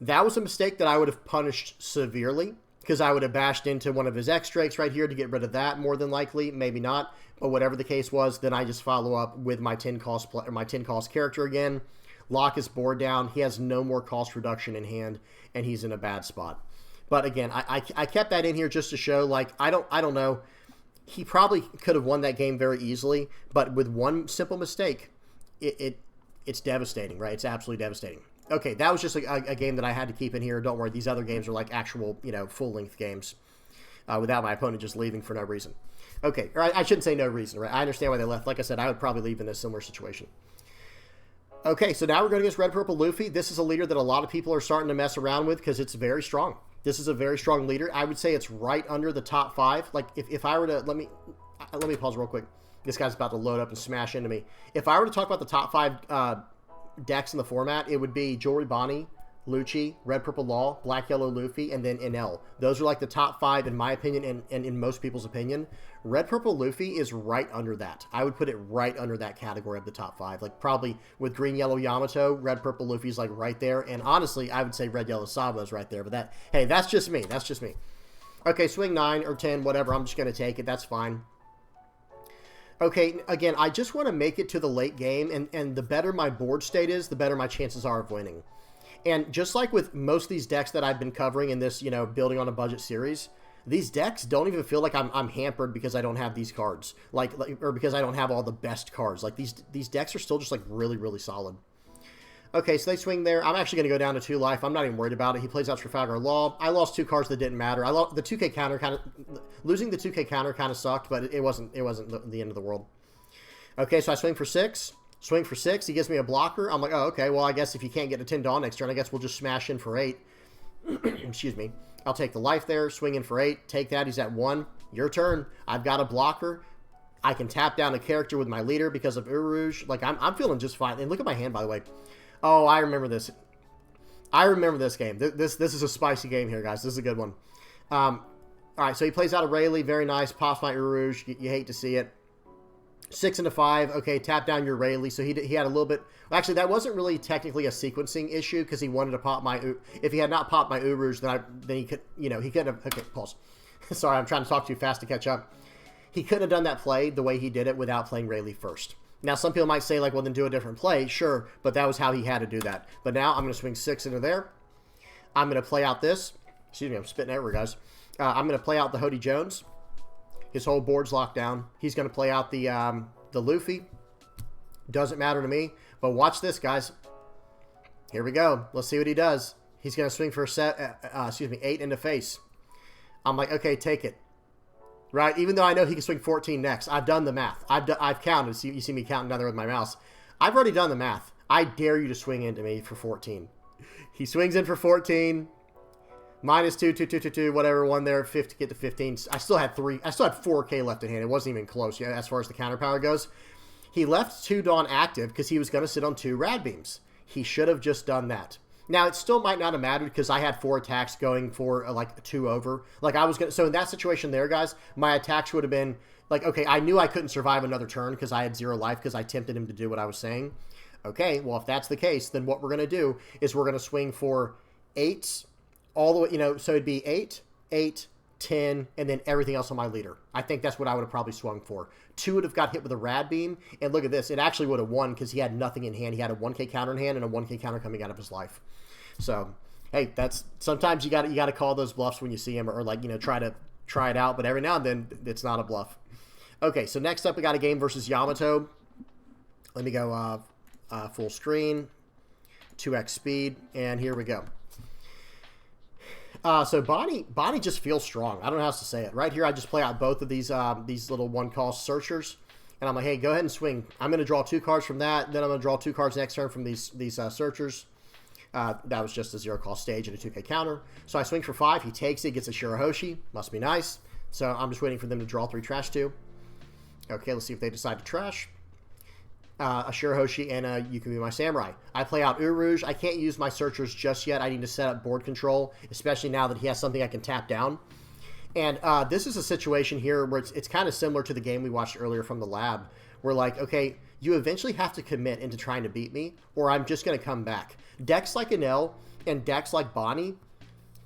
Speaker 1: that was a mistake that I would have punished severely because I would have bashed into one of his X-Drakes right here to get rid of that more than likely. Maybe not, but whatever the case was, then I just follow up with my 10 cost character again, lock his board down. He has no more cost reduction in hand, and he's in a bad spot. But again, I kept that in here just to show, like, I don't know. He probably could have won that game very easily, but with one simple mistake, it's devastating, right? It's absolutely devastating. Okay, that was just a game that I had to keep in here. Don't worry, these other games are like actual, you know, full-length games without my opponent just leaving for no reason. Okay, or I shouldn't say no reason, right? I understand why they left. Like I said, I would probably leave in a similar situation. Okay, so now we're going against Red Purple Luffy. This is a leader that a lot of people are starting to mess around with because it's very strong. This is a very strong leader. I would say it's right under the top 5. Like, if I were to... Let me pause real quick. This guy's about to load up and smash into me. If I were to talk about the top 5 decks in the format, it would be Jewelry Bonney, Lucci, Red Purple Law, Black Yellow Luffy, and then Enel. Those are like the top 5 in my opinion and in most people's opinion. Red Purple Luffy is right under that. I would put it right under that category of the top 5. Like probably with Green Yellow Yamato, Red Purple Luffy is like right there. And honestly, I would say Red Yellow Sabo is right there. But that, hey, that's just me. That's just me. Okay, swing 9 or 10, whatever. I'm just going to take it. That's fine. Okay, again, I just want to make it to the late game, and the better my board state is, the better my chances are of winning. And just like with most of these decks that I've been covering in this, you know, building on a budget series, these decks don't even feel like I'm hampered because I don't have these cards, or because I don't have all the best cards. Like these decks are still just like really, really solid. Okay, so they swing there. I'm actually going to go down to 2 life. I'm not even worried about it. He plays out Trafalgar Law. I lost 2 cards that didn't matter. The 2K counter losing the 2K counter kind of sucked, but it wasn't the end of the world. Okay, so I swing for 6. Swing for 6. He gives me a blocker. I'm like, oh, okay. Well, I guess if you can't get a 10 Dawn next turn, I guess we'll just smash in for 8. Excuse me. I'll take the life there. Swing in for 8. Take that. He's at 1. Your turn. I've got a blocker. I can tap down a character with my leader because of Uruj. Like, I'm feeling just fine. And look at my hand, by the way. Oh, I remember this. I remember this game. This is a spicy game here, guys. This is a good one. All right, so he plays out a Rayleigh. Very nice. Pops my Uruj. You hate to see it. 6 into 5. Okay, tap down your Rayleigh. So he had a little bit... Actually, that wasn't really technically a sequencing issue because he wanted to pop my... If he had not popped my Uruj, then he could... You know, he couldn't have... Okay, pause. Sorry, I'm trying to talk too fast to catch up. He couldn't have done that play the way he did it without playing Rayleigh first. Now, some people might say, like, well, then do a different play. Sure, but that was how he had to do that. But now I'm going to swing 6 into there. I'm going to play out this. Excuse me, I'm spitting everywhere, guys. I'm going to play out the Hody Jones. His whole board's locked down. He's going to play out the Luffy. Doesn't matter to me. But watch this, guys. Here we go. Let's see what he does. He's going to swing for 8 into face. I'm like, okay, take it. Right? Even though I know he can swing 14 next. I've done the math. I've counted. You see me counting down there with my mouse. I've already done the math. I dare you to swing into me for 14. He swings in for 14. Minus 2, 2, 2, 2, 2, whatever, 1 there, 50, get to 15. I still had 4K left in hand. It wasn't even close, yeah, as far as the counter power goes. He left 2 Dawn active because he was going to sit on 2 Rad Beams. He should have just done that. Now, it still might not have mattered because I had 4 attacks going for like 2 over. Like I was going to, so in that situation there, guys, my attacks would have been like, okay, I knew I couldn't survive another turn because I had 0 life because I tempted him to do what I was saying. Okay, well, if that's the case, then what we're going to do is we're going to swing for 8s all the way, you know, so it'd be 8, 8, 10, and then everything else on my leader. I think that's what I would have probably swung for. 2 would have got hit with a rad beam, and look at this. It actually would have won because he had nothing in hand. He had a 1K counter in hand and a 1K counter coming out of his life. So, hey, that's sometimes you got to call those bluffs when you see them, or like, you know, try it out. But every now and then, it's not a bluff. Okay, so next up, we got a game versus Yamato. Let me go full screen, 2x speed, and here we go. So Bonney just feels strong. I don't know how else to say it. Right here, I just play out both of these little one-cost searchers, and I'm like, hey, go ahead and swing. I'm going to draw 2 cards from that. Then I'm going to draw 2 cards next turn from these searchers. That was just a 0-cost stage and a 2K counter. So I swing for 5. He takes it, gets a Shirahoshi. Must be nice. So I'm just waiting for them to draw 3 trash 2. Okay, let's see if they decide to trash. A Shirahoshi and You Can Be My Samurai. I play out Urouge. I can't use my searchers just yet. I need to set up board control, especially now that he has something I can tap down. And this is a situation here where it's kind of similar to the game we watched earlier from the lab, where like, okay, you eventually have to commit into trying to beat me, or I'm just going to come back. Decks like Enel and decks like Bonney,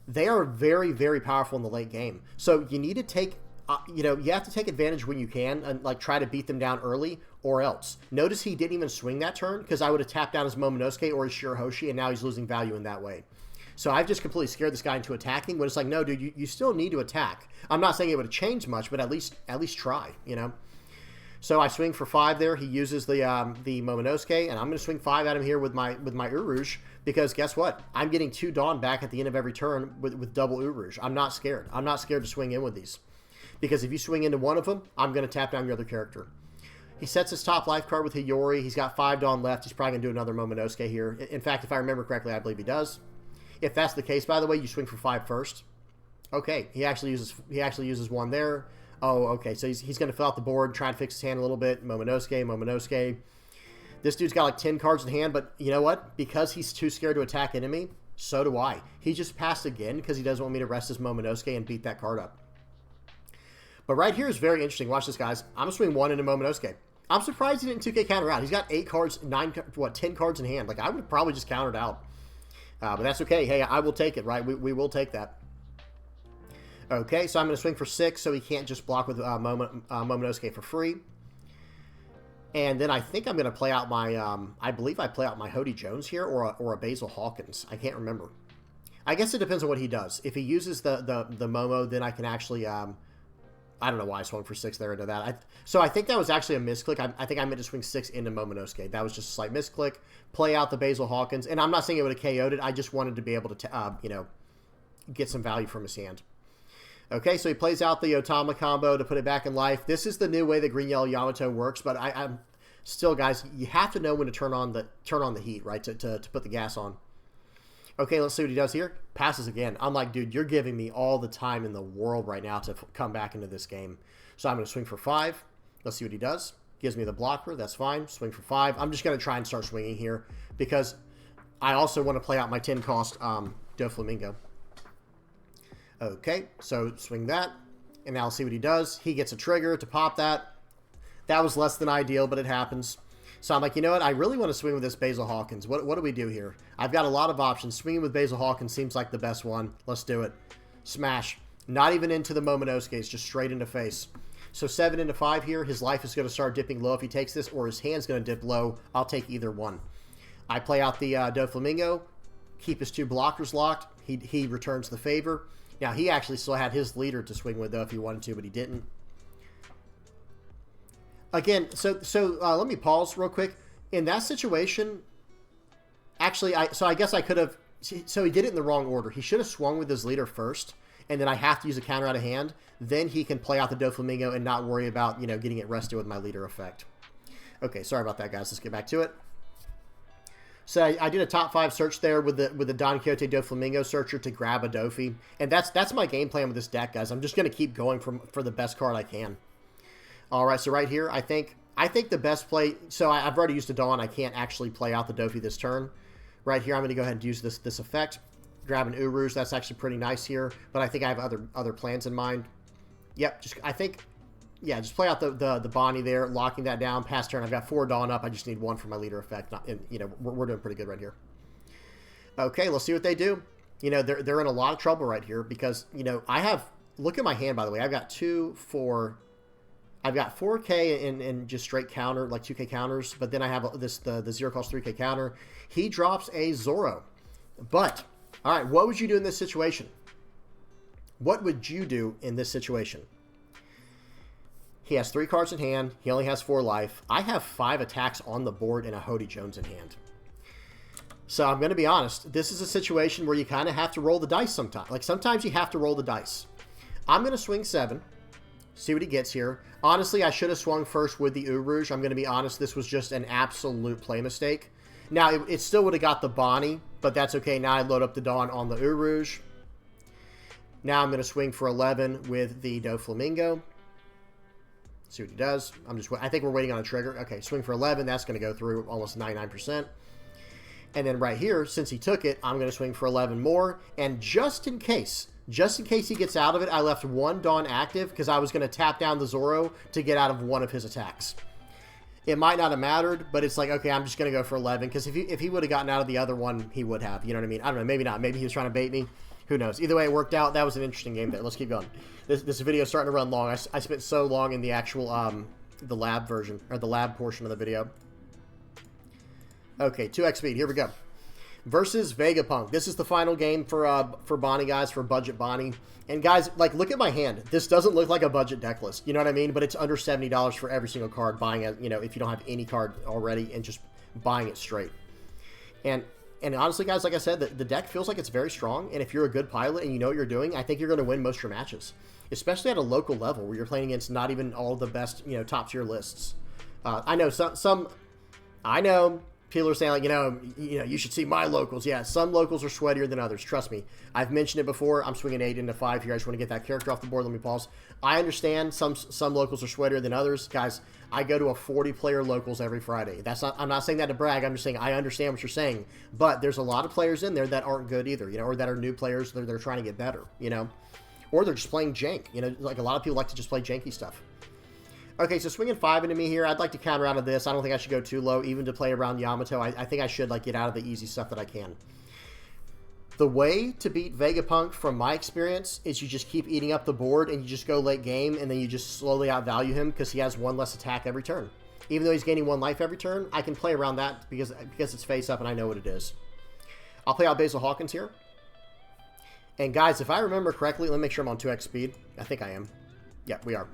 Speaker 1: they are very, very powerful in the late game. So you need to take, you have to take advantage when you can and like try to beat them down early, or else. Notice he didn't even swing that turn because I would have tapped down his Momonosuke or his Shirahoshi, and now he's losing value in that way. So I've just completely scared this guy into attacking, when it's like, no, dude, you still need to attack. I'm not saying it would have changed much, but at least try, you know? So I swing for 5 there. He uses the Momonosuke, and I'm going to swing 5 at him here with my Urouge, because guess what? I'm getting 2 Dawn back at the end of every turn with double Urouge. I'm not scared. I'm not scared to swing in with these, because if you swing into one of them, I'm going to tap down your other character. He sets his top life card with Hiyori. He's got 5 Dawn left. He's probably going to do another Momonosuke here. In fact, if I remember correctly, I believe he does. If that's the case, by the way, you swing for 5 first. Okay, he actually uses 1 there. Oh, okay, so he's going to fill out the board, try to fix his hand a little bit. Momonosuke. This dude's got like 10 cards in hand, but you know what? Because he's too scared to attack enemy, so do I. He just passed again because he doesn't want me to rest his Momonosuke and beat that card up. But right here is very interesting. Watch this, guys. I'm going to swing 1 into Momonosuke. I'm surprised he didn't 2K counter out. He's got 8 cards, 10 cards in hand. Like, I would have probably just countered out. But that's okay. Hey, I will take it, right? We will take that. Okay, so I'm going to swing for 6, so he can't just block with Momonosuke for free. And then I think I'm going to play out my, I believe I play out my Hody Jones here, or a Basil Hawkins. I can't remember. I guess it depends on what he does. If he uses the Momo, then I can actually, I don't know why I swung for 6 there into that. So I think that was actually a misclick. I think I meant to swing 6 into Momonosuke. That was just a slight misclick. Play out the Basil Hawkins. And I'm not saying it would have KO'd it. I just wanted to be able to, get some value from his hand. Okay, so he plays out the Otama combo to put it back in life. This is the new way that Green Yellow Yamato works, but I'm still, guys, you have to know when to turn on the heat, right, to put the gas on. Okay, let's see what he does here. Passes again. I'm like, dude, you're giving me all the time in the world right now to come back into this game. So I'm going to swing for 5. Let's see what he does. Gives me the blocker. That's fine. Swing for 5. I'm just going to try and start swinging here because I also want to play out my 10-cost Doflamingo. Okay, so swing that. And now I'll see what he does. He gets a trigger to pop that. That was less than ideal, but it happens. So I'm like, you know what? I really want to swing with this Basil Hawkins. What do we do here? I've got a lot of options. Swinging with Basil Hawkins seems like the best one. Let's do it. Smash. Not even into the Momonosuke. It's just straight into face. So 7 into 5 here. His life is going to start dipping low if he takes this, or his hand's going to dip low. I'll take either one. I play out the Doflamingo. Keep his 2 blockers locked. He returns the favor. Now, he actually still had his leader to swing with, though, if he wanted to, but he didn't. Again, so let me pause real quick. In that situation, actually, I guess I could have... So he did it in the wrong order. He should have swung with his leader first, and then I have to use a counter out of hand. Then he can play out the Doflamingo and not worry about, getting it rested with my leader effect. Okay, sorry about that, guys. Let's get back to it. So I did a top 5 search there with the Don Quixote Doflamingo searcher to grab a Dofi. And that's my game plan with this deck, guys. I'm just going to keep going for the best card I can. All right, so right here, I think the best play... So I've already used a Dawn. I can't actually play out the Dofi this turn. Right here, I'm going to go ahead and use this effect. Grab an Urouge. That's actually pretty nice here. But I think I have other plans in mind. Yep, just play out the Bonney there, locking that down. Pass turn, I've got 4 Dawn up. I just need 1 for my leader effect. We're doing pretty good right here. Okay, let's see what they do. They're in a lot of trouble right here because, I have look at my hand, by the way. I've got 2, 4. I've got 4K in just straight counter, like 2K counters, but then I have the 0 cost 3K counter. He drops a Zoro. But, all right, what would you do in this situation? What would you do in this situation? He has 3 cards in hand. He only has 4 life. I have 5 attacks on the board and a Hody Jones in hand. So I'm going to be honest. This is a situation where you kind of have to roll the dice sometimes. Like, sometimes you have to roll the dice. I'm going to swing 7. See what he gets here. Honestly, I should have swung first with the Urouge. I'm going to be honest. This was just an absolute play mistake. Now, it still would have got the Bonney, but that's okay. Now I load up the Dawn on the Urouge. Now I'm going to swing for 11 with the Doflamingo. See what he does. I think we're waiting on a trigger. Okay, swing for 11. That's going to go through almost 99%. And then right here, since he took it, I'm going to swing for 11 more. And just in case he gets out of it, I left 1 Dawn active because I was going to tap down the Zoro to get out of one of his attacks. It might not have mattered, but it's like, okay, I'm just going to go for 11 because if he would have gotten out of the other one, he would have. You know what I mean? I don't know. Maybe not. Maybe he was trying to bait me. Who knows? Either way, it worked out. That was an interesting game there. Let's keep going. This video is starting to run long. I spent so long in the actual the lab version, or the lab portion of the video. Okay, 2x speed. Here we go. Versus Vegapunk. This is the final game for Bonney, guys, for budget Bonney. And guys, like, look at my hand. This doesn't look like a budget deck list. You know what I mean? But it's under $70 for every single card. Buying it, you know, if you don't have any card already, and just buying it straight. And honestly, guys, like I said, the deck feels like it's very strong. And if you're a good pilot and you know what you're doing, I think you're going to win most of your matches, especially at a local level where you're playing against not even all the best, you know, top tier lists. I know I know people are saying, like, you know, you should see my locals. Yeah, some locals are sweatier than others. Trust me. I've mentioned it before. I'm swinging 8 into 5 here. I just want to get that character off the board. Let me pause. I understand some locals are sweatier than others. Guys, I go to a 40-player locals every Friday. I'm not saying that to brag. I'm just saying I understand what you're saying. But there's a lot of players in there that aren't good either, you know, or that are new players. They're trying to get better, you know. Or they're just playing jank. You know, like a lot of people like to just play janky stuff. Okay, so swinging 5 into me here. I'd like to counter out of this. I don't think I should go too low, even to play around Yamato. I think I should, like, get out of the easy stuff that I can. The way to beat Vegapunk, from my experience, is you just keep eating up the board and you just go late game, and then you just slowly outvalue him because he has 1 less attack every turn. Even though he's gaining 1 life every turn, I can play around that because it's face up and I know what it is. I'll play out Basil Hawkins here. And guys, if I remember correctly, let me make sure I'm on 2x speed. I think I am. Yeah, we are.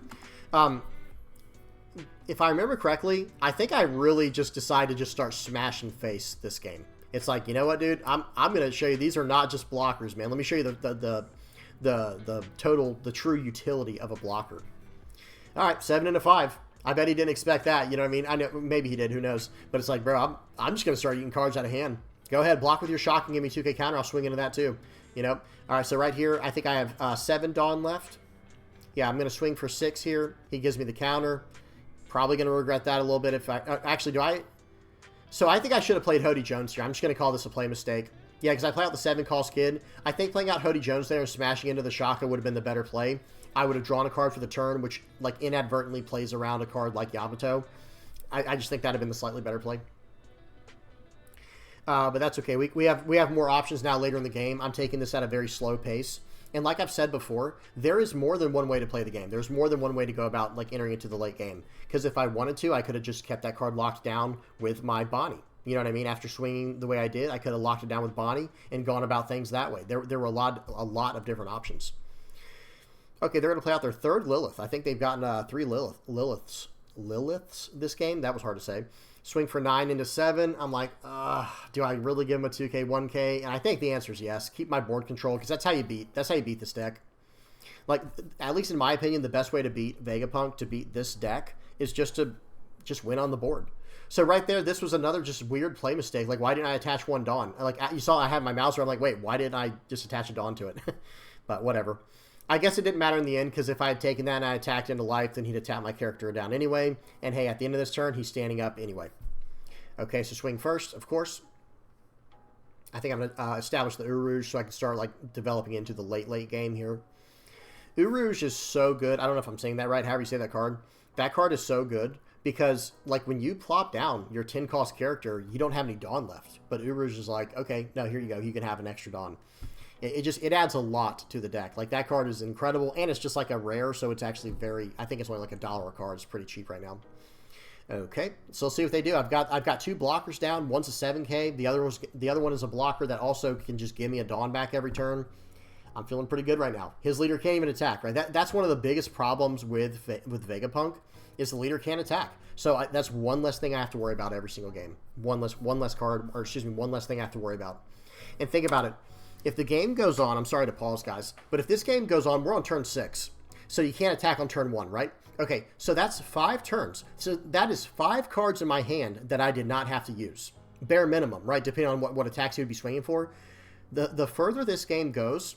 Speaker 1: If I remember correctly, I think I really just decided to just start smashing face this game. It's like, you know what, dude? I'm going to show you these are not just blockers, man. Let me show you the true utility of a blocker. All right, 7 into 5. I bet he didn't expect that. You know what I mean? I know, maybe he did. Who knows? But it's like, bro, I'm just going to start eating cards out of hand. Go ahead, block with your shock and give me 2K counter. I'll swing into that too. You know? All right, so right here, I think I have 7 Dawn left. Yeah, I'm going to swing for 6 here. He gives me the counter. Probably going to regret that a little bit if I... actually, do I... So I think I should have played Hody Jones here. I'm just going to call this a play mistake. Yeah, because I play out the 7 cost kid. I think playing out Hody Jones there and smashing into the Shaka would have been the better play. I would have drawn a card for the turn, which, like, inadvertently plays around a card like Yamato. I just think that would have been the slightly better play. But that's okay. We have more options now later in the game. I'm taking this at a very slow pace. And like I've said before, there is more than one way to play the game. There's more than one way to go about, like, entering into the late game. Because if I wanted to, I could have just kept that card locked down with my Bonney. You know what I mean? After swinging the way I did, I could have locked it down with Bonney and gone about things that way. There were a lot of different options. Okay, they're going to play out their 3rd Lilith. I think they've gotten 3 Liliths this game. That was hard to say. Swing for 9 into 7. I'm like, do I really give him a 2K, 1K? And I think the answer is yes. Keep my board control, because that's how you beat this deck. Like, at least in my opinion, the best way to beat Vegapunk, to beat this deck, is just to win on the board. So right there, this was another just weird play mistake. Like, why didn't I attach 1 Dawn? Like, you saw I had my mouse where I'm like, wait, why didn't I just attach a Dawn to it? But whatever. I guess it didn't matter in the end, because if I had taken that and I attacked into life, then he'd have tapped my character down anyway. And hey, at the end of this turn, he's standing up anyway. Okay, so swing first, of course. I think I'm going to establish the Urouge so I can start, like, developing into the late game here. Urouge is so good. I don't know if I'm saying that right, however you say that card. That card is so good because, like, when you plop down your 10-cost character, you don't have any Dawn left. But Urouge is like, okay, no, here you go. You can have an extra Dawn. It adds a lot to the deck. Like, that card is incredible, and it's just like a rare, so it's actually very, I think it's only like $1 a card. It's pretty cheap right now. Okay, so let's see what they do. I've got 2 blockers down. One's a 7K. The other one is a blocker that also can just give me a Dawn back every turn. I'm feeling pretty good right now. His leader can't even attack, right? That's one of the biggest problems with Vegapunk, is the leader can't attack. So that's one less thing I have to worry about every single game. One less card, or excuse me, one less thing I have to worry about. And think about it. If the game goes on, I'm sorry to pause, guys, but if this game goes on, we're on turn 6. So you can't attack on turn 1, right? Okay, so that's 5 turns. So that is 5 cards in my hand that I did not have to use. Bare minimum, right? Depending on what attacks he would be swinging for. The further this game goes,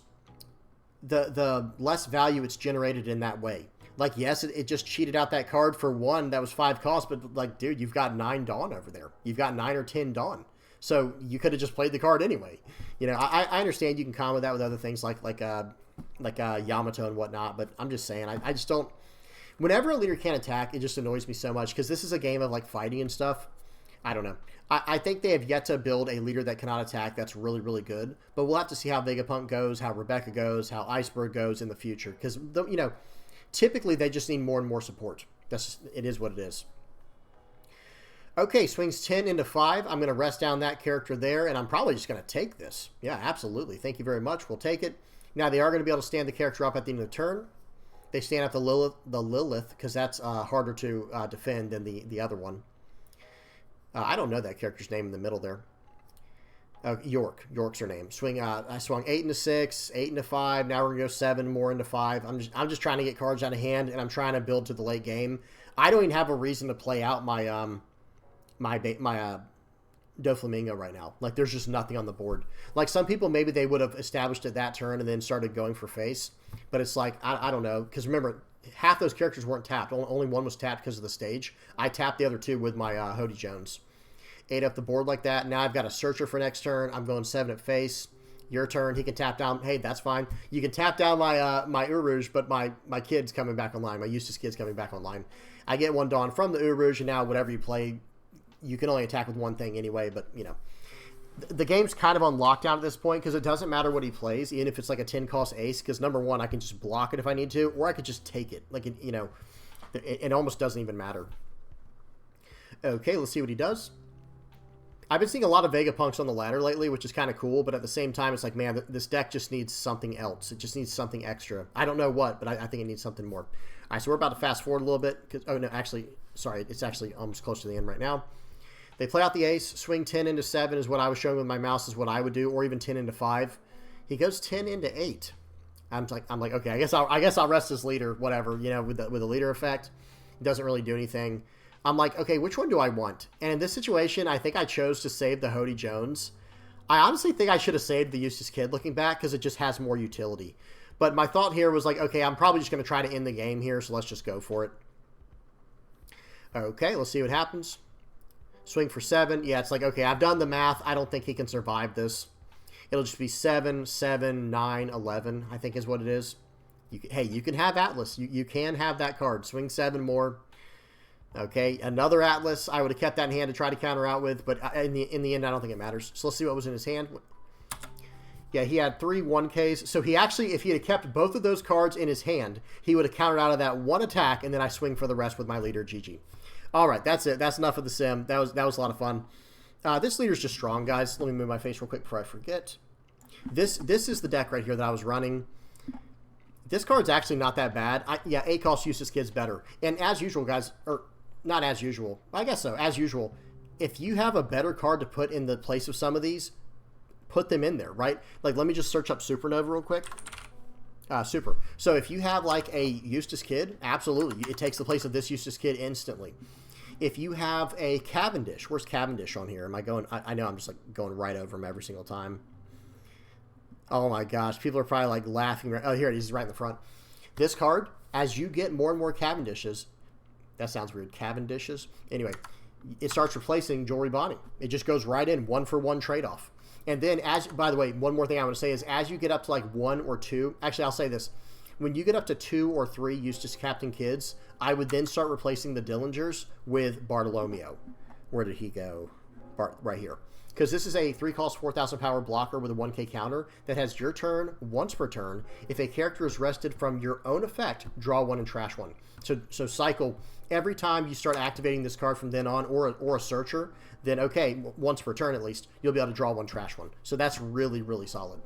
Speaker 1: the less value it's generated in that way. Like, yes, it just cheated out that card for 1 that was 5 cost, but like, dude, you've got 9 Dawn over there. You've got 9 or 10 Dawn. So you could have just played the card anyway. You know, I understand you can combo that with other things like Yamato and whatnot, but I'm just saying, I just don't. Whenever a leader can't attack, it just annoys me so much, because this is a game of like fighting and stuff. I don't know. I think they have yet to build a leader that cannot attack that's really, really good. But we'll have to see how Vegapunk goes, how Rebecca goes, how Iceberg goes in the future. Because, you know, typically they just need more and more support. It is what it is. Okay, swings 10 into 5. I'm going to rest down that character there, and I'm probably just going to take this. Yeah, absolutely. Thank you very much. We'll take it. Now, they are going to be able to stand the character up at the end of the turn. They stand up the Lilith, because that's harder to defend than the other one. I don't know that character's name in the middle there. York. York's her name. I swung 8 into 6, 8 into 5. Now we're going to go 7 more into 5. I'm just trying to get cards out of hand, and I'm trying to build to the late game. I don't even have a reason to play out my Doflamingo right now. Like, there's just nothing on the board. Like, some people, maybe they would have established it that turn and then started going for face. But it's like, I don't know. Because remember, half those characters weren't tapped. Only one was tapped because of the stage. I tapped the other 2 with my Hody Jones. 8 up the board like that. Now I've got a searcher for next turn. I'm going 7 at face. Your turn. He can tap down. Hey, that's fine. You can tap down my my Uruj, but my kid's coming back online. My Eustace kid's coming back online. I get 1 Dawn from the Uruj, and now whatever you play, you can only attack with 1 thing anyway, but, you know. The game's kind of on lockdown at this point, because it doesn't matter what he plays, even if it's like a 10-cost ace, because, number 1, I can just block it if I need to, or I could just take it. Like, you know, it almost doesn't even matter. Okay, let's see what he does. I've been seeing a lot of Vegapunks on the ladder lately, which is kind of cool, but at the same time, it's like, man, this deck just needs something else. It just needs something extra. I don't know what, but I think it needs something more. All right, so we're about to fast forward a little bit. Oh, no, actually, sorry, it's actually almost close to the end right now. They play out the ace. Swing 10 into 7 is what I was showing with my mouse, is what I would do, or even 10 into 5. He goes 10 into 8. I'm like, okay, I guess I'll rest this leader, whatever, you know, with the leader effect. It doesn't really do anything. I'm like, okay, which one do I want? And in this situation, I think I chose to save the Hody Jones. I honestly think I should have saved the Eustace Kid looking back, because it just has more utility. But my thought here was like, okay, I'm probably just going to try to end the game here, so let's just go for it. Okay, let's see what happens. Swing for 7. Yeah, it's like, okay, I've done the math. I don't think he can survive this. It'll just be 7, 7, 9, 11, I think is what it is. Hey, you can have Atlas. You can have that card. Swing 7 more. Okay, another Atlas. I would have kept that in hand to try to counter out with, but in the end, I don't think it matters. So let's see what was in his hand. Yeah, he had 3 1Ks. So he actually, if he had kept both of those cards in his hand, he would have countered out of that 1 attack, and then I swing for the rest with my leader, GG. All right, that's it. That's enough of the sim. That was a lot of fun. This leader's just strong, guys. Let me move my face real quick before I forget. This is the deck right here that I was running. This card's actually not that bad. Yeah, 8 cost Eustace Kid's better. And as usual, guys, or not as usual, I guess so, as usual, if you have a better card to put in the place of some of these, put them in there, right? Like, let me just search up Supernova real quick. Super. So if you have like a Eustace Kid, absolutely, it takes the place of this Eustace Kid instantly. If you have a Cavendish, where's Cavendish on here? Am I going? I know I'm just like going right over him every single time. Oh my gosh, people are probably like laughing. Oh, here it is, right in the front. This card, as you get more and more Cavendishes, that sounds weird, Cavendishes. Anyway, it starts replacing Jewelry Bonney. It just goes right in, 1-for-1 trade-off. And then, by the way, one more thing I want to say is, as you get up to like 1 or 2, actually, I'll say this. When you get up to 2 or 3 Eustace Captain Kids, I would then start replacing the Dillingers with Bartolomeo. Where did he go? Right here. because this is a 3 cost 4,000 power blocker with a 1k counter that has your turn once per turn. If a character is rested from your own effect, draw 1 and trash 1. So cycle every time you start activating this card from then on, or a searcher, then okay, once per turn at least, you'll be able to draw 1, trash 1. So that's really, really solid.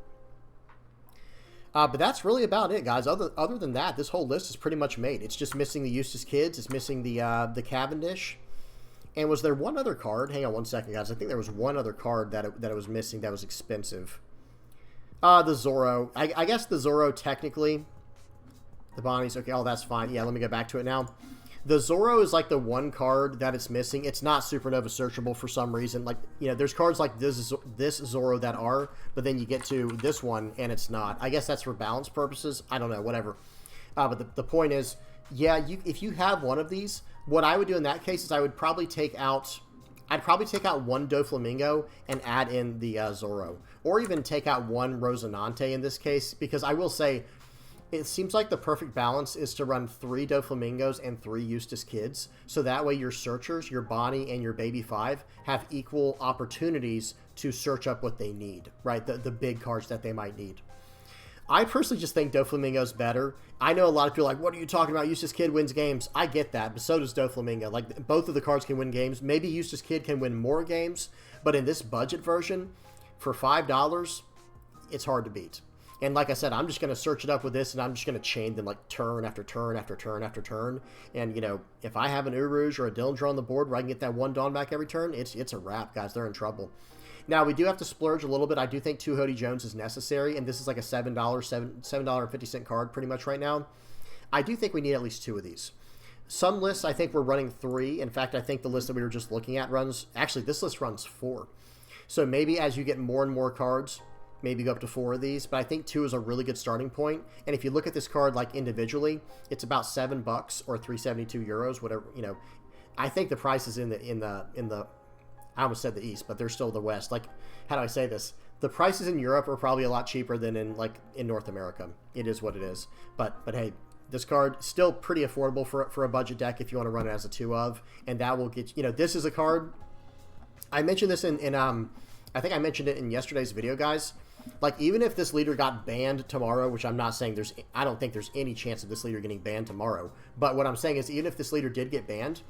Speaker 1: But that's really about it, guys. Other than that, this whole list is pretty much made. It's just missing the Eustace Kids. It's missing the Cavendish. And was there one other card? Hang on one second, guys. I think there was one other card that it was missing that was expensive. The Zoro. I guess the Zoro technically. The Bonnies. Okay, oh, that's fine. Yeah, let me go back to it now. The Zoro is like the one card that it's missing. It's not Supernova searchable for some reason. Like, you know, there's cards like this Zoro that are, but then you get to this one and it's not. I guess that's for balance purposes. I don't know, whatever. But the point is, yeah, if you have one of these, what I would do in that case is I would probably take out... I'd probably take out one Doflamingo and add in the Zoro. Or even take out one Rosinante in this case, because I will say... It seems like the perfect balance is to run 3 Doflamingos and 3 Eustace Kids. So that way your searchers, your Bonney and your Baby 5, have equal opportunities to search up what they need, right? The big cards that they might need. I personally just think Doflamingo's better. I know a lot of people are like, what are you talking about? Eustace Kid wins games. I get that, but so does Doflamingo. Like, both of the cards can win games. Maybe Eustace Kid can win more games, but in this budget version, for $5, it's hard to beat. And like I said, I'm just going to search it up with this, and I'm just going to chain them like turn after turn after turn after turn. And, you know, if I have an Uruj or a Dillinger on the board where I can get that 1 Dawn back every turn, it's a wrap, guys. They're in trouble. Now, we do have to splurge a little bit. I do think 2 Hody Jones is necessary, and this is like a $7.50 card pretty much right now. I do think we need at least 2 of these. Some lists, I think we're running 3. In fact, I think the list that we were just looking at runs... Actually, this list runs 4. So maybe as you get more and more cards... maybe go up to 4 of these, but I think 2 is a really good starting point. And if you look at this card like individually, it's about $7 or 372 euros, whatever, you know. I think the price is in the I almost said the East, but they're still the West. Like, how do I say this? The prices in Europe are probably a lot cheaper than in North America. It is what it is. But hey, this card still pretty affordable for a budget deck if you want to run it as a 2 of, and that will get, you know, this is a card. I mentioned this in I think I mentioned it in yesterday's video, guys. Like, even if this leader got banned tomorrow, which I'm not saying I don't think there's any chance of this leader getting banned tomorrow. But what I'm saying is, even if this leader did get banned,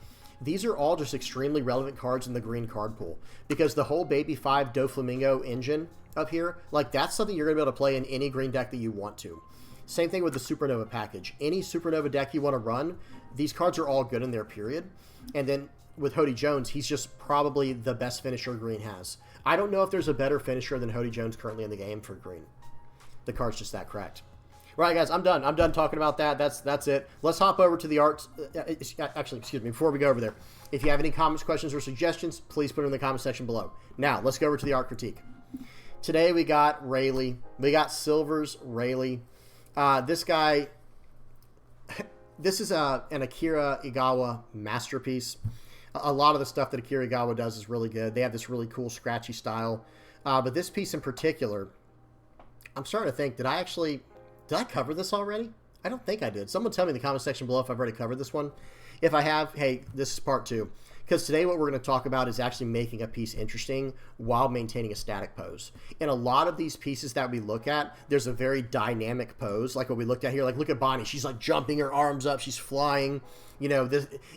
Speaker 1: these are all just extremely relevant cards in the green card pool. Because the whole Baby 5 Doflamingo engine up here, like, that's something you're going to be able to play in any green deck that you want to. Same thing with the Supernova package. Any Supernova deck you want to run, these cards are all good in their period. And then with Hody Jones, he's just probably the best finisher green has. I don't know if there's a better finisher than Hody Jones currently in the game for green. The card's just that correct. Right, guys, I'm done. I'm done talking about that. That's it. Let's hop over to the arts. Actually, excuse me, before we go over there, if you have any comments, questions, or suggestions, please put them in the comment section below. Now, let's go over to the art critique. Today we got Rayleigh. We got Silver's Rayleigh. This guy, this is an Akira Igawa masterpiece. A lot of the stuff that Akira Igawa does is really good. They have this really cool scratchy style. But this piece in particular, I'm starting to think, did I cover this already? I don't think I did. Someone tell me in the comment section below if I've already covered this one. If I have, hey, this is part 2. Because today what we're going to talk about is actually making a piece interesting while maintaining a static pose. In a lot of these pieces that we look at, there's a very dynamic pose, like what we looked at here. Like, look at Bonney. She's like jumping her arms up. She's flying. You know,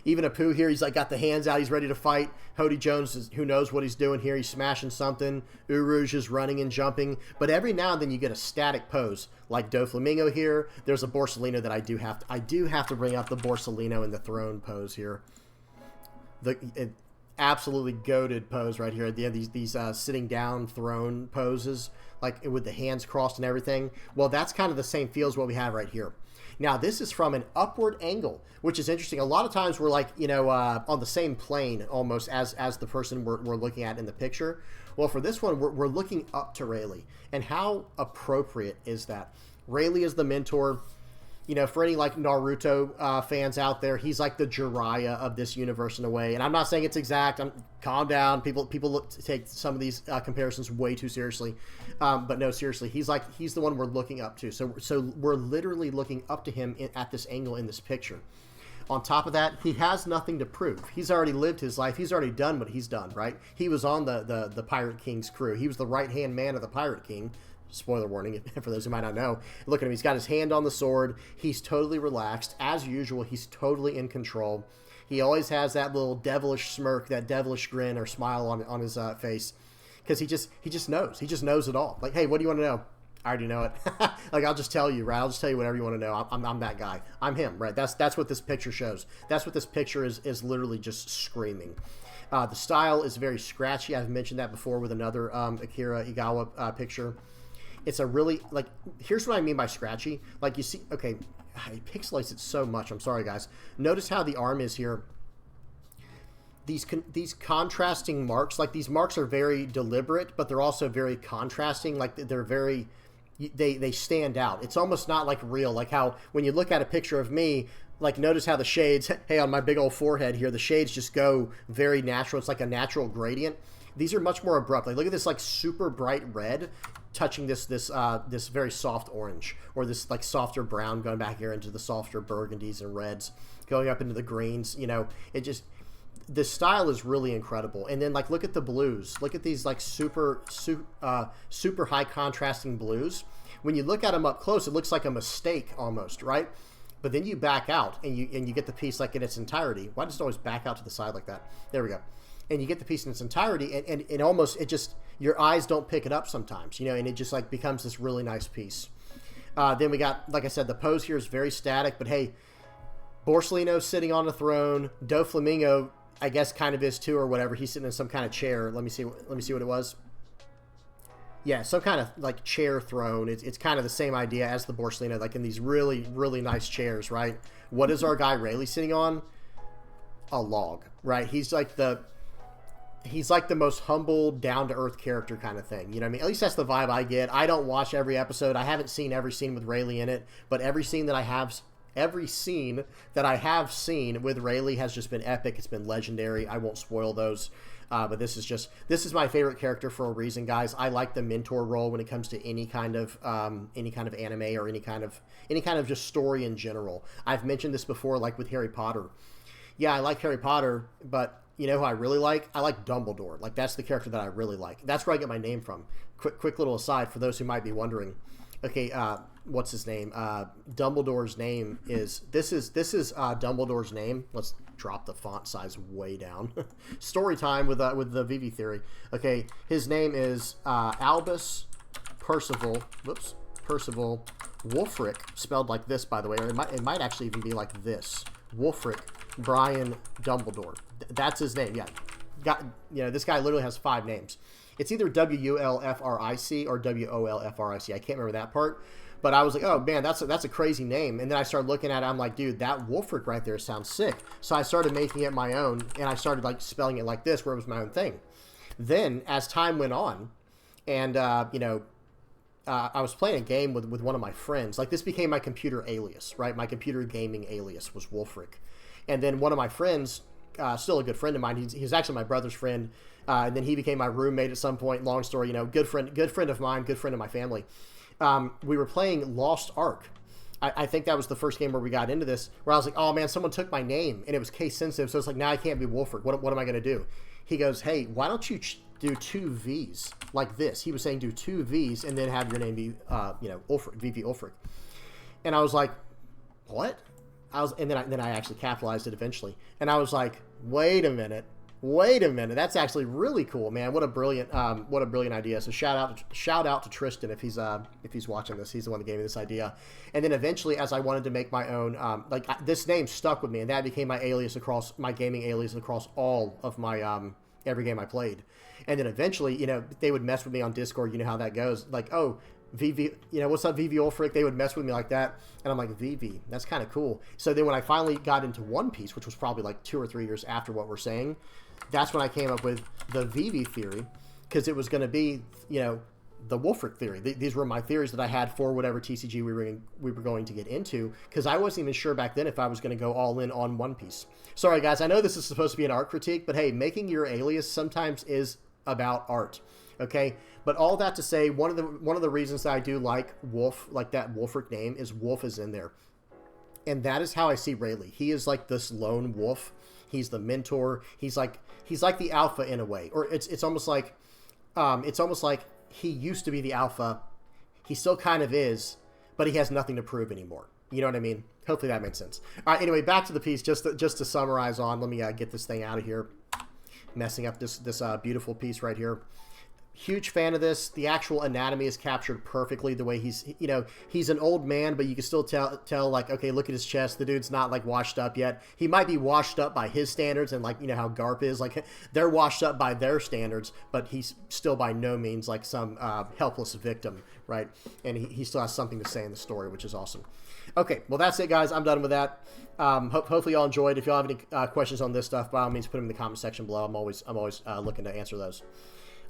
Speaker 1: even Apu here, he's like got the hands out. He's ready to fight. Hody Jones, who knows what he's doing here. He's smashing something. Uruj is running and jumping. But every now and then you get a static pose, like Doflamingo here. There's a Borsalino that I do have to bring up, the Borsalino in the throne pose here. The absolutely goated pose right here at the end. These sitting down throne poses, like with the hands crossed and everything. Well, that's kind of the same feel as what we have right here. Now, this is from an upward angle, which is interesting. A lot of times we're like, you know, on the same plane almost as the person we're looking at in the picture. Well, for this one, we're looking up to Rayleigh. And how appropriate is that? Rayleigh is the mentor. You know, for any like Naruto fans out there, he's like the Jiraiya of this universe in a way. And I'm not saying it's exact. Calm down. People take some of these comparisons way too seriously. But no, seriously, he's the one we're looking up to. So we're literally looking up to him at this angle in this picture. On top of that, he has nothing to prove. He's already lived his life. He's already done what he's done, right? He was on the Pirate King's crew. He was the right-hand man of the Pirate King. Spoiler warning for those who might not know. Look at him. He's got his hand on the sword. He's totally relaxed. As usual, he's totally in control. He always has that little devilish smirk, that devilish grin or smile on his face, because he just knows. He just knows it all. Like, hey, what do you want to know? I already know it. Like, I'll just tell you, right? I'll just tell you whatever you want to know. I'm that guy. I'm him, right? That's what this picture shows. That's what this picture is literally just screaming. The style is very scratchy. I've mentioned that before with another Akira Igawa picture. It's a really, like, here's what I mean by scratchy. Like, you see, okay, he pixelates it so much. I'm sorry, guys. Notice how the arm is here. These contrasting marks, like, these marks are very deliberate, but they're also very contrasting. Like, they're very, they stand out. It's almost not like real. Like how when you look at a picture of me, like, notice how the shades, hey, on my big old forehead here, the shades just go very natural. It's like a natural gradient. These are much more abrupt. Like, look at this, like, super bright red touching this very soft orange, or this, like, softer brown going back here into the softer burgundies and reds, going up into the greens. You know, it just, the style is really incredible. And then, like, look at the blues. Look at these, like, super high contrasting blues. When you look at them up close, it looks like a mistake almost, right? But then you back out and you get the piece, like, in its entirety. Why does it always back out to the side like that? There we go. And you get the piece in its entirety, and it almost, it just, your eyes don't pick it up sometimes, you know, and it just, like, becomes this really nice piece. Then we got, like I said, the pose here is very static, but hey, Borsellino sitting on the throne. Doflamingo, I guess, kind of is too, or whatever. He's sitting in some kind of chair. Let me see what it was. Yeah, some kind of, like, chair throne. It's kind of the same idea as the Borsellino, like in these really, really nice chairs, right? What is our guy Rayleigh sitting on? A log, right? He's like the most humble, down-to-earth character kind of thing. You know what I mean? At least that's the vibe I get. I don't watch every episode. I haven't seen every scene with Rayleigh in it, but every scene that I have seen with Rayleigh has just been epic. It's been legendary. I won't spoil those. But this is my favorite character for a reason, guys. I like the mentor role when it comes to any kind of anime or any kind of just story in general. I've mentioned this before, like with Harry Potter. Yeah, I like Harry Potter, but you know who I really like? I like Dumbledore. Like, that's the character that I really like. That's where I get my name from. Quick little aside for those who might be wondering. Okay, what's his name? Dumbledore's name is, this is Dumbledore's name. Let's drop the font size way down. Story time with the VV theory. Okay, his name is Albus Percival Wulfric, spelled like this, by the way, or it might actually even be like this. Wulfric Brian Dumbledore. That's his name. Yeah, this guy literally has 5 names. It's either Wulfric or Wolfric. I can't remember that part, but I was like, oh man, that's a crazy name. And then I started looking at it. I'm like, dude, that Wulfric right there sounds sick. So I started making it my own, and I started, like, spelling it like this, where it was my own thing. Then as time went on, and I was playing a game with one of my friends. Like, this became my computer alias, right? My computer gaming alias was Wulfric. And then one of my friends, still a good friend of mine, he's actually my brother's friend, and then he became my roommate at some point. Long story, good friend of mine, good friend of my family. We were playing Lost Ark. I think that was the first game where we got into this, where I was like, oh man, someone took my name, and it was case sensitive, so it's like, now I can't be Wulfric. What am I going to do? He goes, hey, why don't you do 2 V's like this? He was saying do 2 V's and then have your name be, Wulfric, VV Wulfric. And I was like, what? And then I actually capitalized it eventually. And I was like, wait a minute. That's actually really cool, man. What a brilliant idea. So shout out to Tristan if he's watching this. He's the one that gave me this idea. And then eventually, as I wanted to make my own, this name stuck with me, and that became my alias my gaming alias across all of my every game I played. And then eventually, they would mess with me on Discord. You know how that goes. Like, oh, VV, what's up, VV Ulfric? They would mess with me like that, and I'm like, VV, that's kind of cool. So then when I finally got into One Piece, which was probably like 2 or 3 years after what we're saying, that's when I came up with the VV theory, because it was going to be, the Wulfric theory. These were my theories that I had for whatever TCG we were going to get into, because I wasn't even sure back then if I was going to go all in on One Piece. Sorry, guys, I know this is supposed to be an art critique, but hey, making your alias sometimes is about art. Okay, but all that to say, one of the reasons that I do like Wolf, like that Wulfric name, is Wolf is in there. And that is how I see Rayleigh. He is like this lone wolf. He's the mentor. He's like the alpha in a way. Or it's almost like he used to be the alpha. He still kind of is, but he has nothing to prove anymore. You know what I mean? Hopefully that makes sense. All right, anyway, back to the piece. Just to summarize on, let me get this thing out of here. Messing up this beautiful piece right here. Huge fan of this. The actual anatomy is captured perfectly. The way he's, you know, he's an old man, but you can still tell like, okay, look at his chest. The dude's not like washed up yet. He might be washed up by his standards, and like, you know how Garp is, like they're washed up by their standards, but he's still by no means like some helpless victim, right? And he still has something to say in the story, which is awesome. Okay, well, that's it, guys. I'm done with that. Hopefully y'all enjoyed. If y'all have any questions on this stuff, by all means, put them in the comment section below. I'm always looking to answer those.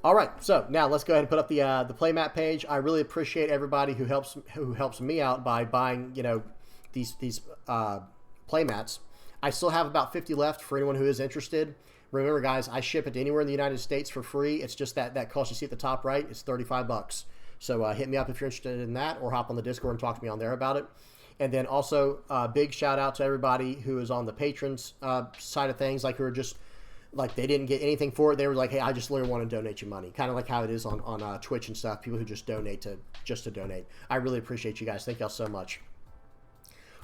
Speaker 1: All right, so now let's go ahead and put up the playmat page. I really appreciate everybody who helps me out by buying, you know, these playmats. I still have about 50 left for anyone who is interested. Remember, guys, I ship it anywhere in the United States for free. It's just that cost you see at the top right. It's $35. So hit me up if you're interested in that, or hop on the Discord and talk to me on there about it. And then also, big shout out to everybody who is on the patrons side of things, like who are just, like, they didn't get anything for it. They were like, hey, I just literally want to donate you money. Kind of like how it is on Twitch and stuff. People who just donate just to donate. I really appreciate you guys. Thank y'all so much.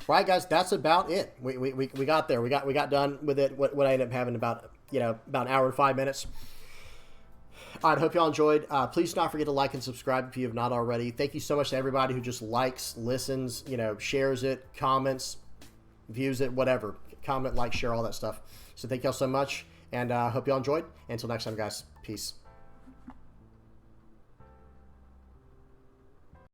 Speaker 1: All right, guys, that's about it. We got there. We got done with it. What I ended up having about an hour and 5 minutes. All right, hope y'all enjoyed. Please do not forget to like and subscribe if you have not already. Thank you so much to everybody who just likes, listens, you know, shares it, comments, views it, whatever. Comment, like, share, all that stuff. So thank y'all so much, and hope y'all enjoyed. Until next time, guys. Peace.